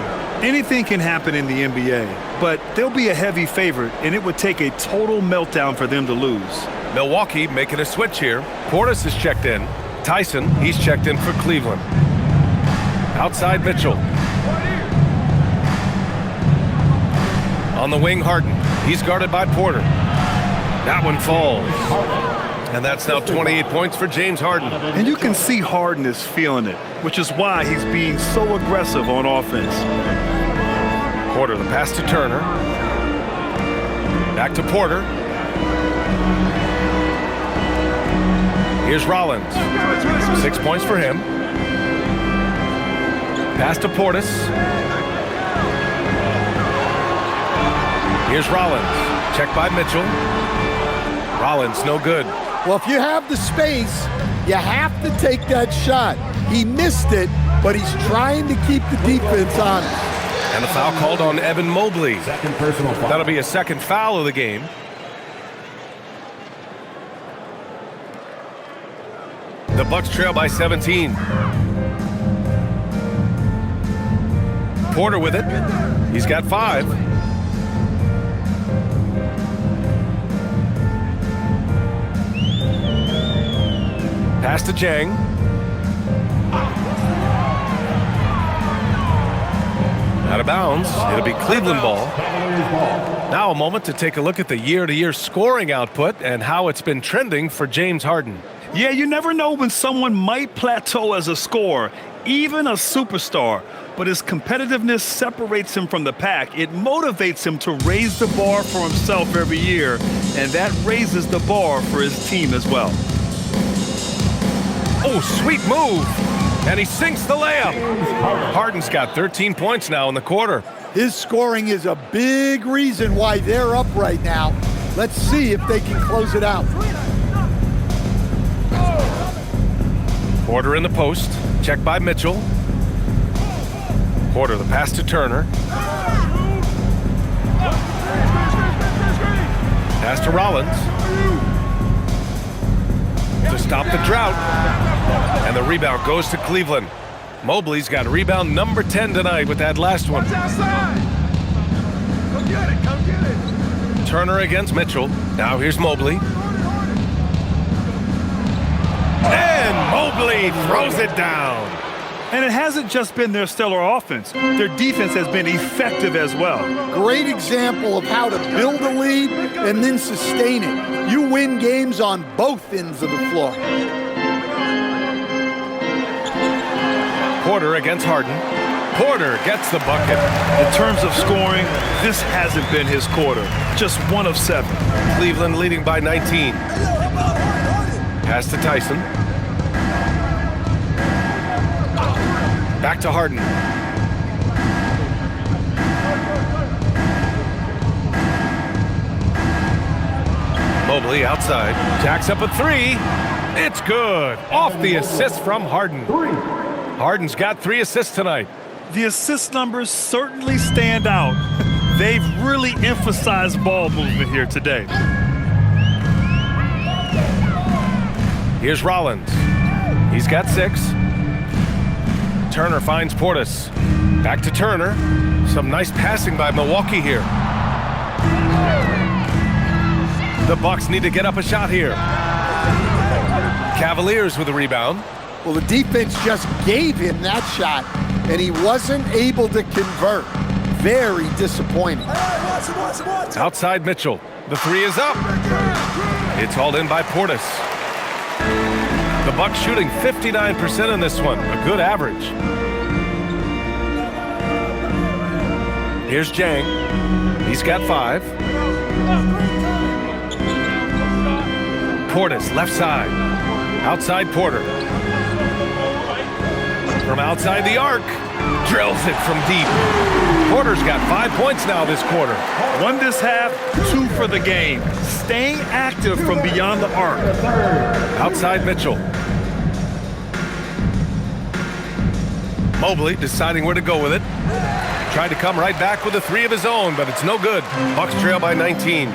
anything can happen in the NBA, but they'll be a heavy favorite, and it would take a total meltdown for them to lose. Milwaukee making a switch here. Portis is checked in. Tyson, he's checked in for Cleveland. Outside Mitchell. On the wing, Harden. He's guarded by Porter. That one falls. And that's now 28 points for James Harden. And you can see Harden is feeling it, which is why he's being so aggressive on offense. Porter, the pass to Turner. Back to Porter. Here's Rollins. 6 points for him. Pass to Portis. Here's Rollins. Checked by Mitchell. Rollins, no good. Well, if you have the space, you have to take that shot. He missed it, but he's trying to keep the defense honest. And a foul called on Evan Mobley. Second personal foul. That'll be a second foul of the game. The Bucks trail by 17. Porter with it. He's got 5. Pass to Jang. Out of bounds. It'll be Cleveland ball. Now a moment to take a look at the year-to-year scoring output and how it's been trending for James Harden. Yeah, you never know when someone might plateau as a scorer, even a superstar. But his competitiveness separates him from the pack. It motivates him to raise the bar for himself every year, and that raises the bar for his team as well. Oh, sweet move. And he sinks the layup. Harden's got 13 points now in the quarter. His scoring is a big reason why they're up right now. Let's see if they can close it out. Porter in the post. Checked by Mitchell. Porter, the pass to Turner. Pass to Rollins. To stop the drought. And the rebound goes to Cleveland. Mobley's got rebound number 10 tonight with that last one. Come get it, come get it. Turner against Mitchell. Now here's Mobley. And Mobley throws it down. And it hasn't just been their stellar offense. Their defense has been effective as well. Great example of how to build a lead and then sustain it. You win games on both ends of the floor. Porter against Harden. Porter gets the bucket. In terms of scoring, this hasn't been his quarter. Just 1 of 7. Cleveland leading by 19. Pass to Tyson. Back to Harden. Mobley outside. Jacks up a 3. It's good. Off the assist from Harden. Harden's got 3 assists tonight. The assist numbers certainly stand out. They've really emphasized ball movement here today. Here's Rollins. He's got 6. Turner finds Portis. Back to Turner. Some nice passing by Milwaukee here. The Bucks need to get up a shot here. Cavaliers with a rebound. Well, the defense just gave him that shot, and he wasn't able to convert. Very disappointing. Outside Mitchell. The 3 is up. It's hauled in by Portis. The Bucks shooting 59% in this one. A good average. Here's Jang. He's got 5. Portis, left side. Outside Porter. From outside the arc. Drills it from deep. Porter's got 5 points now this quarter. 1 this half, 2 for the game. Staying active from beyond the arc. Outside Mitchell. Mobley deciding where to go with it. Tried to come right back with a 3 of his own, but it's no good. Bucks trail by 19.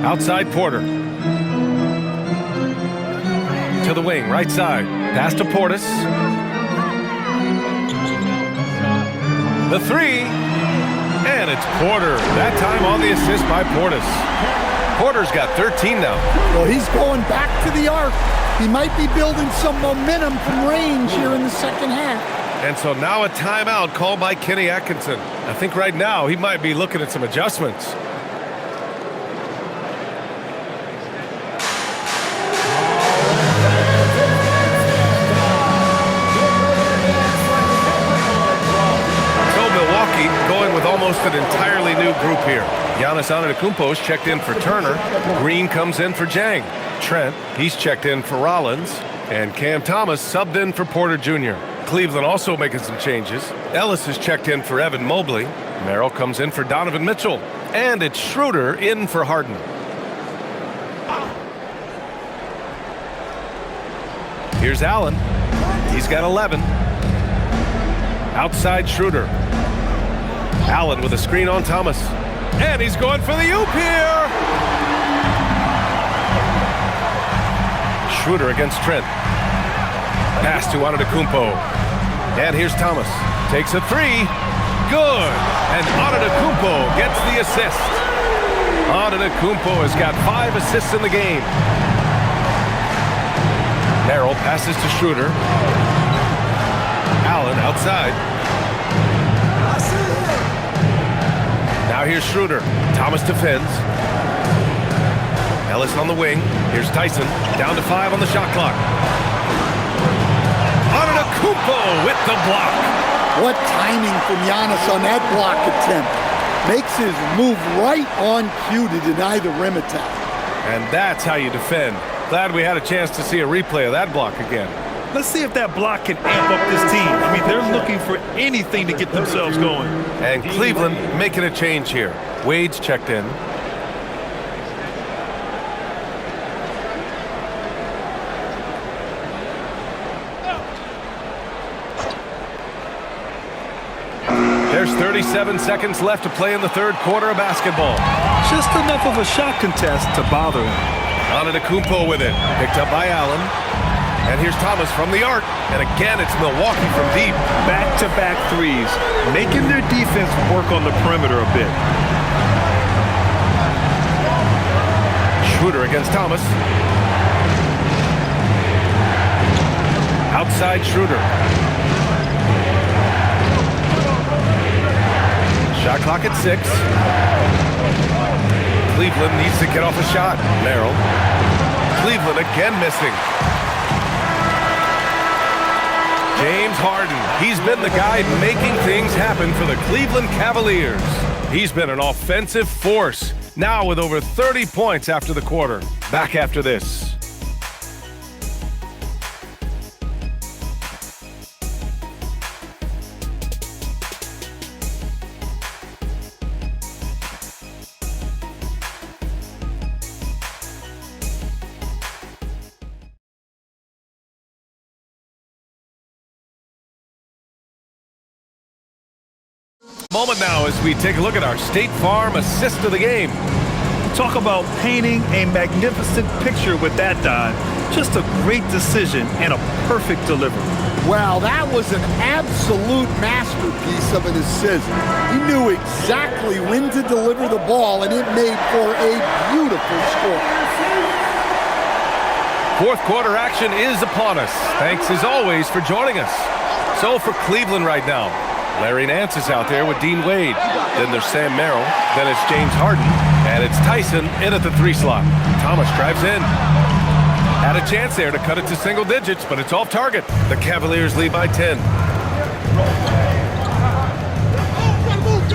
Outside Porter. To the wing, right side. Pass to Portis. The 3. And it's Porter. That time on the assist by Portis. Porter's got 13 now. Well, he's going back to the arc. He might be building some momentum from range here in the second half. And so now a timeout called by Kenny Atkinson. I think right now he might be looking at some adjustments. Almost an entirely new group here. Giannis Antetokounmpo's checked in for Turner. Green comes in for Jang. Trent, he's checked in for Rollins. And Cam Thomas subbed in for Porter Jr. Cleveland also making some changes. Ellis is checked in for Evan Mobley. Merrill comes in for Donovan Mitchell. And it's Schroeder in for Harden. Here's Allen. He's got 11. Outside Schroeder. Allen with a screen on Thomas. And he's going for the oop here. Schroeder against Trent. Pass to Antetokounmpo. And here's Thomas. Takes a 3. Good. And Antetokounmpo gets the assist. Antetokounmpo has got 5 assists in the game. Merrill passes to Schroeder. Allen outside. Now here's Schroeder. Thomas defends. Ellis on the wing. Here's Tyson. Down to 5 on the shot clock. Antetokounmpo with the block. What timing from Giannis on that block attempt. Makes his move right on cue to deny the rim attack. And that's how you defend. Glad we had a chance to see a replay of that block again. Let's see if that block can amp up this team. I mean, they're looking for anything to get themselves going. And Cleveland making a change here. Wade's checked in. 37 seconds left to play in the third quarter of basketball. Just enough of a shot contest to bother him. Antetokounmpo with it. Picked up by Allen. And here's Thomas from the arc. And again, it's Milwaukee from deep. Back-to-back threes, making their defense work on the perimeter a bit. Schroeder against Thomas. Outside Schroeder. Shot clock at 6. Cleveland needs to get off a shot. Merrill. Cleveland again missing. James Harden. He's been the guy making things happen for the Cleveland Cavaliers. He's been an offensive force. Now with over 30 points after the quarter. Back after this. Moment now as we take a look at our State Farm assist of the game. Talk about painting a magnificent picture with that dive. Just a great decision and a perfect delivery. Well, that was an absolute masterpiece of an assist. He knew exactly when to deliver the ball, and it made for a beautiful score. Fourth quarter action is upon us. Thanks as always for joining us. So for Cleveland right now, Larry Nance is out there with Dean Wade. Then there's Sam Merrill. Then it's James Harden. And it's Tyson in at the 3 slot. Thomas drives in. Had a chance there to cut it to single digits, but it's off target. The Cavaliers lead by 10.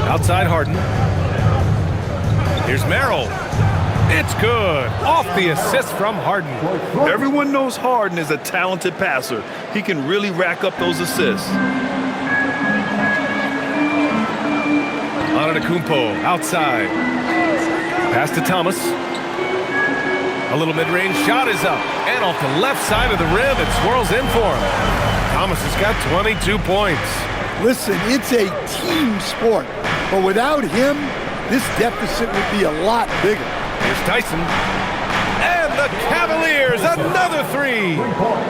Outside Harden. Here's Merrill. It's good. Off the assist from Harden. Everyone knows Harden is a talented passer. He can really rack up those assists. Antetokounmpo outside. Pass to Thomas. A little mid-range shot is up. And off the left side of the rim, it swirls in for him. Thomas has got 22 points. Listen, it's a team sport. But without him, this deficit would be a lot bigger. Here's Tyson. And the Cavaliers, another 3.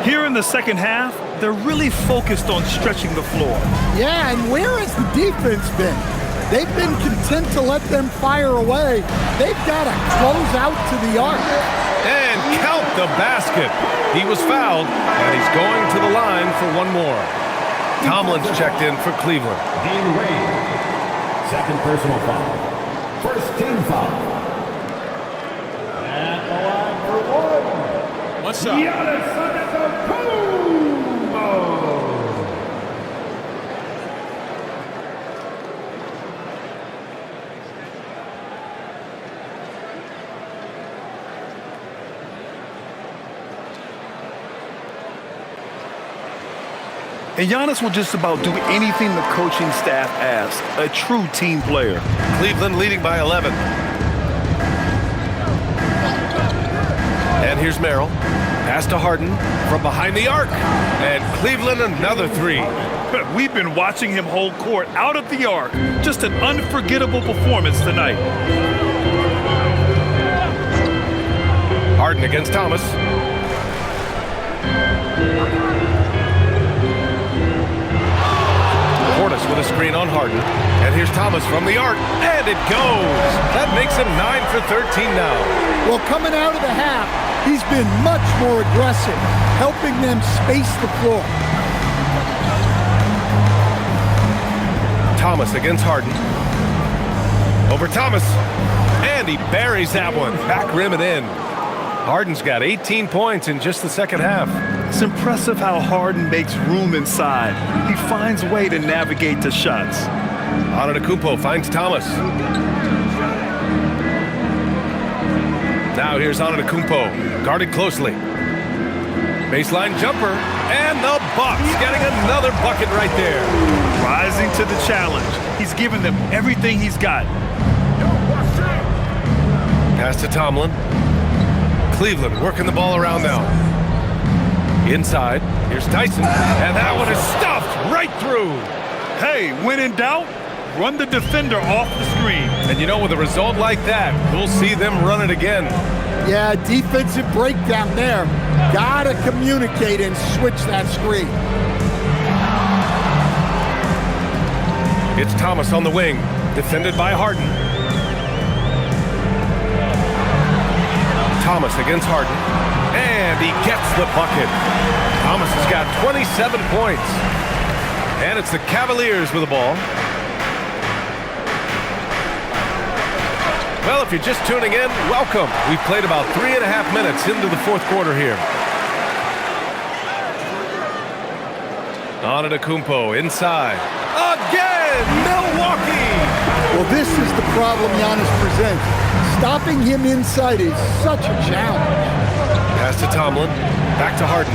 Here in the second half, they're really focused on stretching the floor. Yeah, and where has the defense been? They've been content to let them fire away. They've got to close out to the arc. And count the basket. He was fouled, and he's going to the line for one more. Tomlin's checked in for Cleveland. Dean Wade, second personal foul. First team foul. At the line for 1. What's up? Antetokounmpo. And Giannis will just about do anything the coaching staff asks. A true team player. Cleveland leading by 11. And here's Merrill. Pass to Harden from behind the arc. And Cleveland another 3. We've been watching him hold court out of the arc. Just an unforgettable performance tonight. Harden against Thomas. Hornets with a screen on Harden. And here's Thomas from the arc. And it goes. That makes him 9 for 13 now. Well, coming out of the half, he's been much more aggressive, helping them space the floor. Thomas against Harden. Over Thomas. And he buries that one. Back rim and in. Harden's got 18 points in just the second half. It's impressive how Harden makes room inside. He finds a way to navigate the shots. Antetokounmpo finds Thomas. Now here's Antetokounmpo, guarded closely. Baseline jumper, and the Bucks getting another bucket right there. Rising to the challenge. He's given them everything he's got. Pass to Tomlin. Cleveland working the ball around now. Inside, here's Tyson, and that one is stuffed right through. Hey, when in doubt, run the defender off the screen. And you know, with a result like that, we'll see them run it again. Yeah, defensive breakdown there. Gotta communicate and switch that screen. It's Thomas on the wing, defended by Harden. Thomas against Harden, and he gets the bucket. Thomas has got 27 points. And it's the Cavaliers with the ball. Well, if you're just tuning in, welcome. We've played about 3.5 minutes into the fourth quarter here. Antetokounmpo inside. Again, Milwaukee! Well, this is the problem Giannis presents. Stopping him inside is such a challenge. Pass to Tomlin. Back to Harden.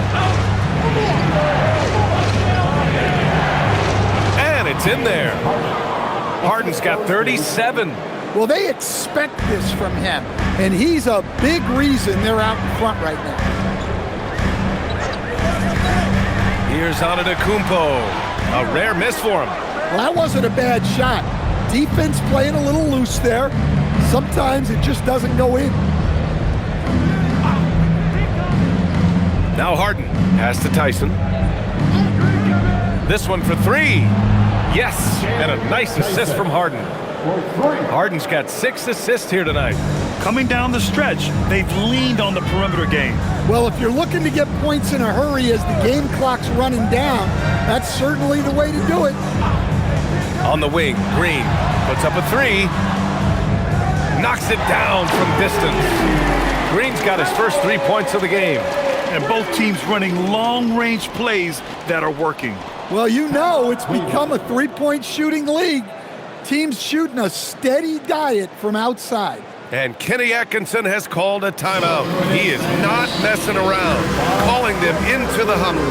And it's in there. Harden's got 37. Well, they expect this from him, and he's a big reason they're out in front right now. Here's Antetokounmpo. A rare miss for him. Well, that wasn't a bad shot. Defense playing a little loose there. Sometimes it just doesn't go in. Now Harden. Pass to Tyson. This one for three. Yes, and a nice assist from Harden. Harden's got 6 assists here tonight. Coming down the stretch, they've leaned on the perimeter game. Well, if you're looking to get points in a hurry as the game clock's running down, that's certainly the way to do it. On the wing, Green puts up a three. Knocks it down from distance. Green's got his first 3 points of the game. And both teams running long-range plays that are working. Well, you know it's become a three-point shooting league. Teams shooting a steady diet from outside. And Kenny Atkinson has called a timeout. He is not messing around, calling them into the huddle.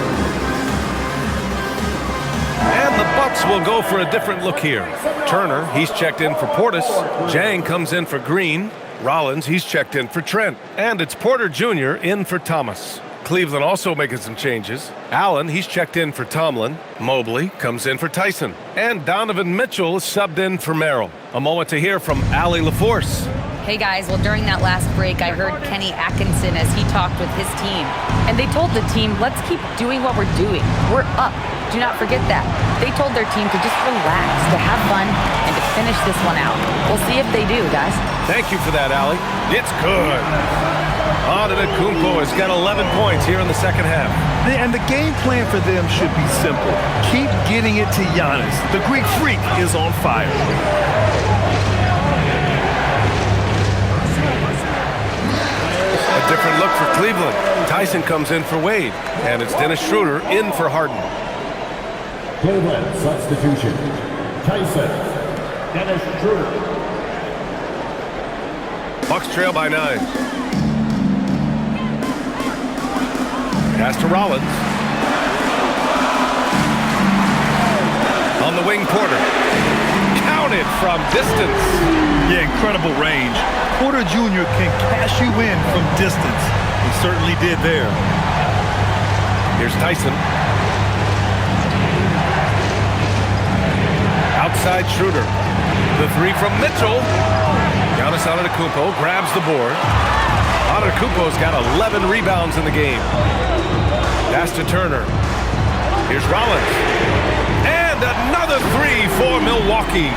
And the Bucks will go for a different look here. Turner, he's checked in for Portis. Jang comes in for Green. Rollins, he's checked in for Trent. And it's Porter Jr. in for Thomas. Cleveland also making some changes. Allen, he's checked in for Tomlin. Mobley comes in for Tyson. And Donovan Mitchell is subbed in for Merrill. A moment to hear from Allie LaForce. Hey guys, well during that last break, I heard Kenny Atkinson as he talked with his team. And they told the team, let's keep doing what we're doing. We're up. Do not forget that. They told their team to just relax, to have fun, and to finish this one out. We'll see if they do, guys. Thank you for that, Allie. It's good. Antetokounmpo has got 11 points here in the second half. And the game plan for them should be simple. Keep getting it to Giannis. The Greek freak is on fire. A different look for Cleveland. Tyson comes in for Wade, and it's Dennis Schroeder in for Harden. Cleveland substitution. Tyson. Dennis Schroeder. Bucks trail by 9. Pass to Rollins. On the wing, Porter. Counted from distance. Yeah, incredible range. Porter Jr. can cash you in from distance. He certainly did there. Here's Tyson. Outside Schroeder. The three from Mitchell. Giannis Antetokounmpo grabs the board. Antetokounmpo's got 11 rebounds in the game. Pass to Turner. Here's Rollins. And another three for Milwaukee.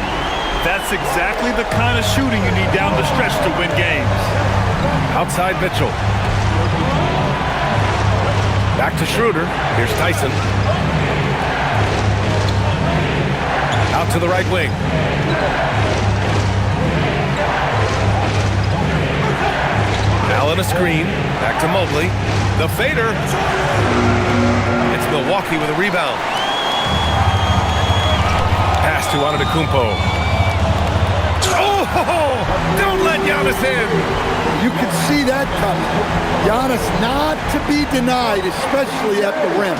That's exactly the kind of shooting you need down the stretch to win games. Outside Mitchell. Back to Schroeder. Here's Tyson. Out to the right wing. Allen a screen. Back to Mobley. The fader. It's Milwaukee with a rebound. Pass to Antetokounmpo. Oh, don't let Giannis in. You can see that coming. Giannis not to be denied, especially at the rim.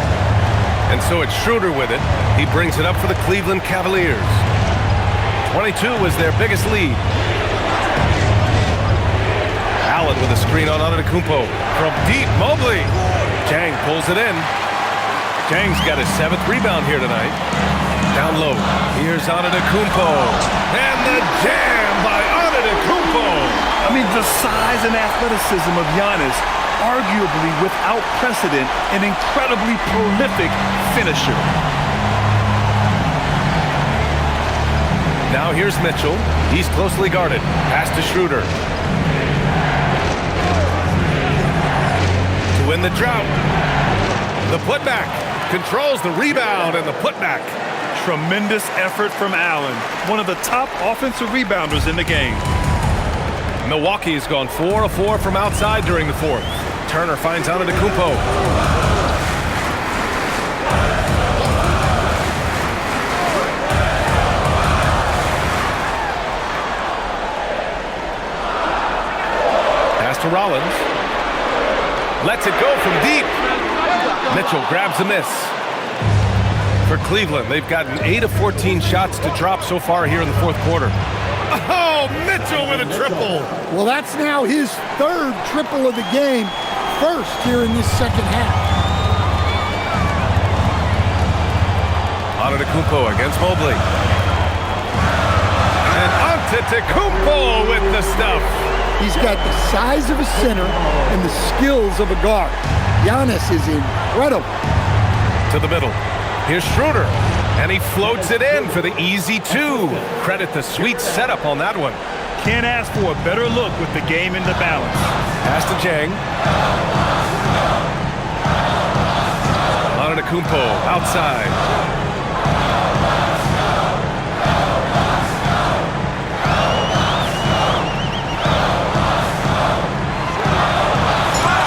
And so it's Schroeder with it. He brings it up for the Cleveland Cavaliers. 22 was their biggest lead. Allen with a screen on Antetokounmpo. From deep, Mobley. Jang pulls it in. Jang's got his 7th rebound here tonight. Down low. Here's Antetokounmpo. And the jam by Antetokounmpo. I mean, the size and athleticism of Giannis, arguably without precedent, an incredibly prolific finisher. Now here's Mitchell. He's closely guarded. Pass to Schroeder. To win the drought. The putback. Controls the rebound and the putback. Tremendous effort from Allen, one of the top offensive rebounders in the game. Milwaukee has gone 4 of 4 from outside during the fourth. Turner finds Antetokounmpo. Pass to Rollins. Lets it go from deep. Mitchell grabs a miss. For Cleveland, they've gotten 8 of 14 shots to drop so far here in the fourth quarter. Oh, Mitchell with a triple. Well, that's now his third triple of the game, first here in this second half. Antetokounmpo against Mobley. And Antetokounmpo with the stuff. He's got the size of a center and the skills of a guard. Giannis is incredible. To the middle. Here's Schroeder. And he floats it in for the easy two. Credit the sweet setup on that one. Can't ask for a better look with the game in the balance. Pass to Jang. Antetokounmpo outside.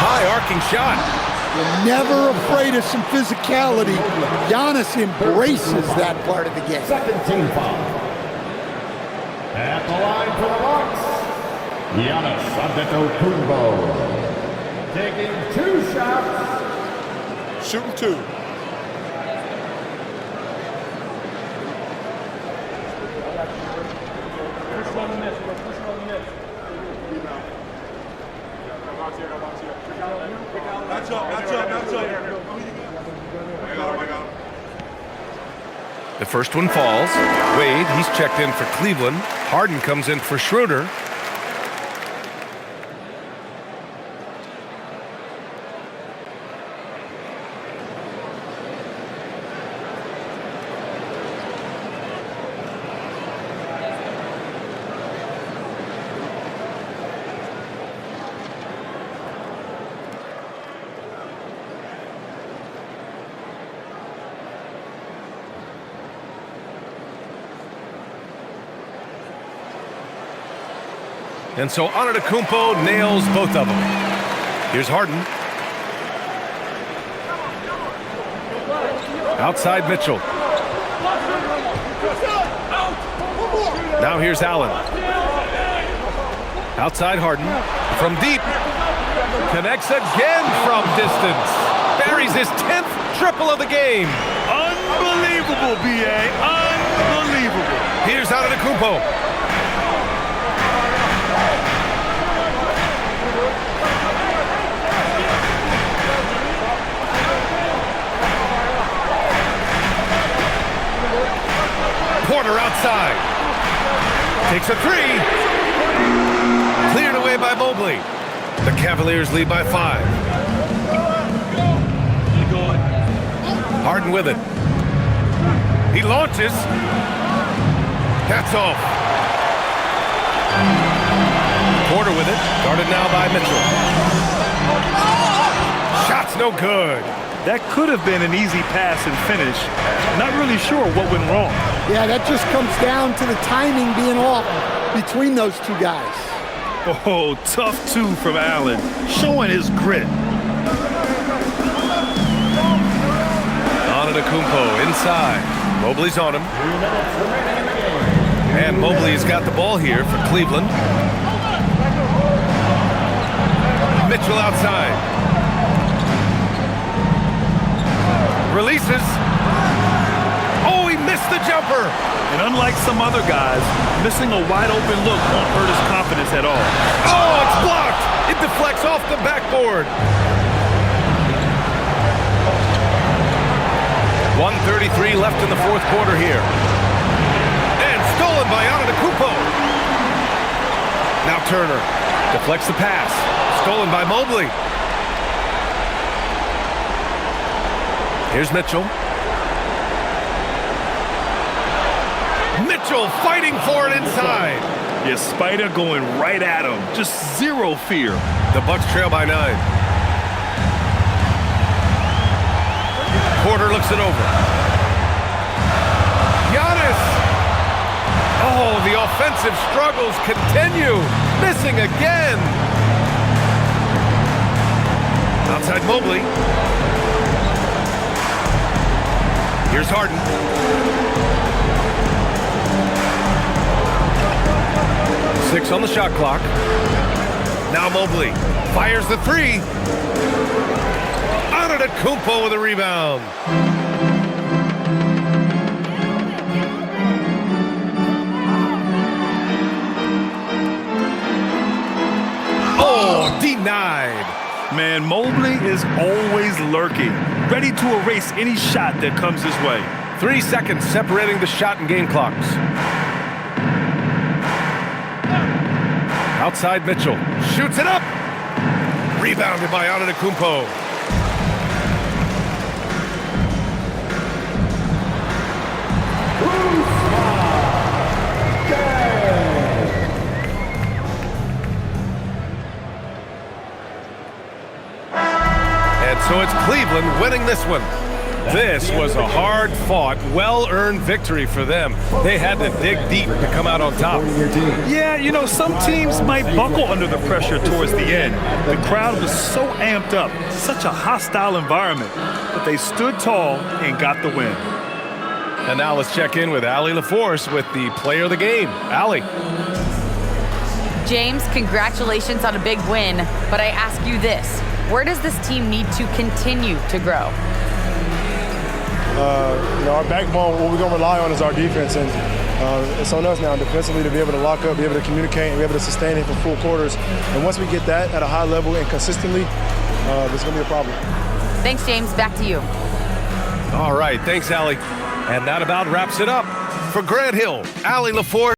High arcing shot. You're never afraid of some physicality. Giannis embraces that part of the game. Second team foul. At the line for the Bucks, Giannis Antetokounmpo. Taking 2 shots. Shooting 2. The first one falls. Wade, he's checked in for Cleveland. Harden comes in for Schroeder. And so Antetokounmpo nails both of them. Here's Harden. Outside Mitchell. Now here's Allen. Outside Harden. From deep. Connects again from distance. Buries his 10th triple of the game. Unbelievable, B.A. Unbelievable. Here's Antetokounmpo. Porter outside. Takes a three. Cleared away by Mobley. The Cavaliers lead by 5. Harden with it. He launches. That's off. Porter with it. Guarded now by Mitchell. Shot's no good. That could have been an easy pass and finish. Not really sure what went wrong. Yeah, that just comes down to the timing being off between those two guys. Oh, tough 2 from Allen, showing his grit. Antetokounmpo inside. Mobley's on him. And Mobley's got the ball here for Cleveland. Mitchell outside. Releases. Oh, he missed the jumper. And unlike some other guys, missing a wide open look won't hurt his confidence at all. Oh, it's blocked. It deflects off the backboard. 1:33 left in the fourth quarter here. And stolen by Antetokounmpo. Now Turner deflects the pass. Stolen by Mobley. Here's Mitchell. Mitchell fighting for it inside. Yeah, Spider going right at him. Just zero fear. The Bucks trail by 9. Porter looks it over. Giannis. Oh, the offensive struggles continue. Missing again. Outside Mobley. Here's Harden. Six on the shot clock. Now Mobley fires the three. Antetokounmpo with a rebound. Oh, denied. Man, Mobley is always lurking, ready to erase any shot that comes his way. 3 seconds separating the shot and game clocks. Outside Mitchell. Shoots it up. Rebounded by Antetokounmpo. And so it's Cleveland winning this one. This was a hard-fought, well-earned victory for them. They had to dig deep to come out on top. Yeah, you know, some teams might buckle under the pressure towards the end. The crowd was so amped up, such a hostile environment, but they stood tall and got the win. And now let's check in with Allie LaForce with the player of the game. Allie. James, congratulations on a big win, but I ask you this. Where does this team need to continue to grow? Our backbone, what we're going to rely on is our defense, and it's on us now defensively to be able to lock up, be able to communicate, and be able to sustain it for full quarters. And once we get that at a high level and consistently, there's going to be a problem. Thanks, James. Back to you. All right. Thanks, Allie. And that about wraps it up. For Grant Hill, Allie LaForce.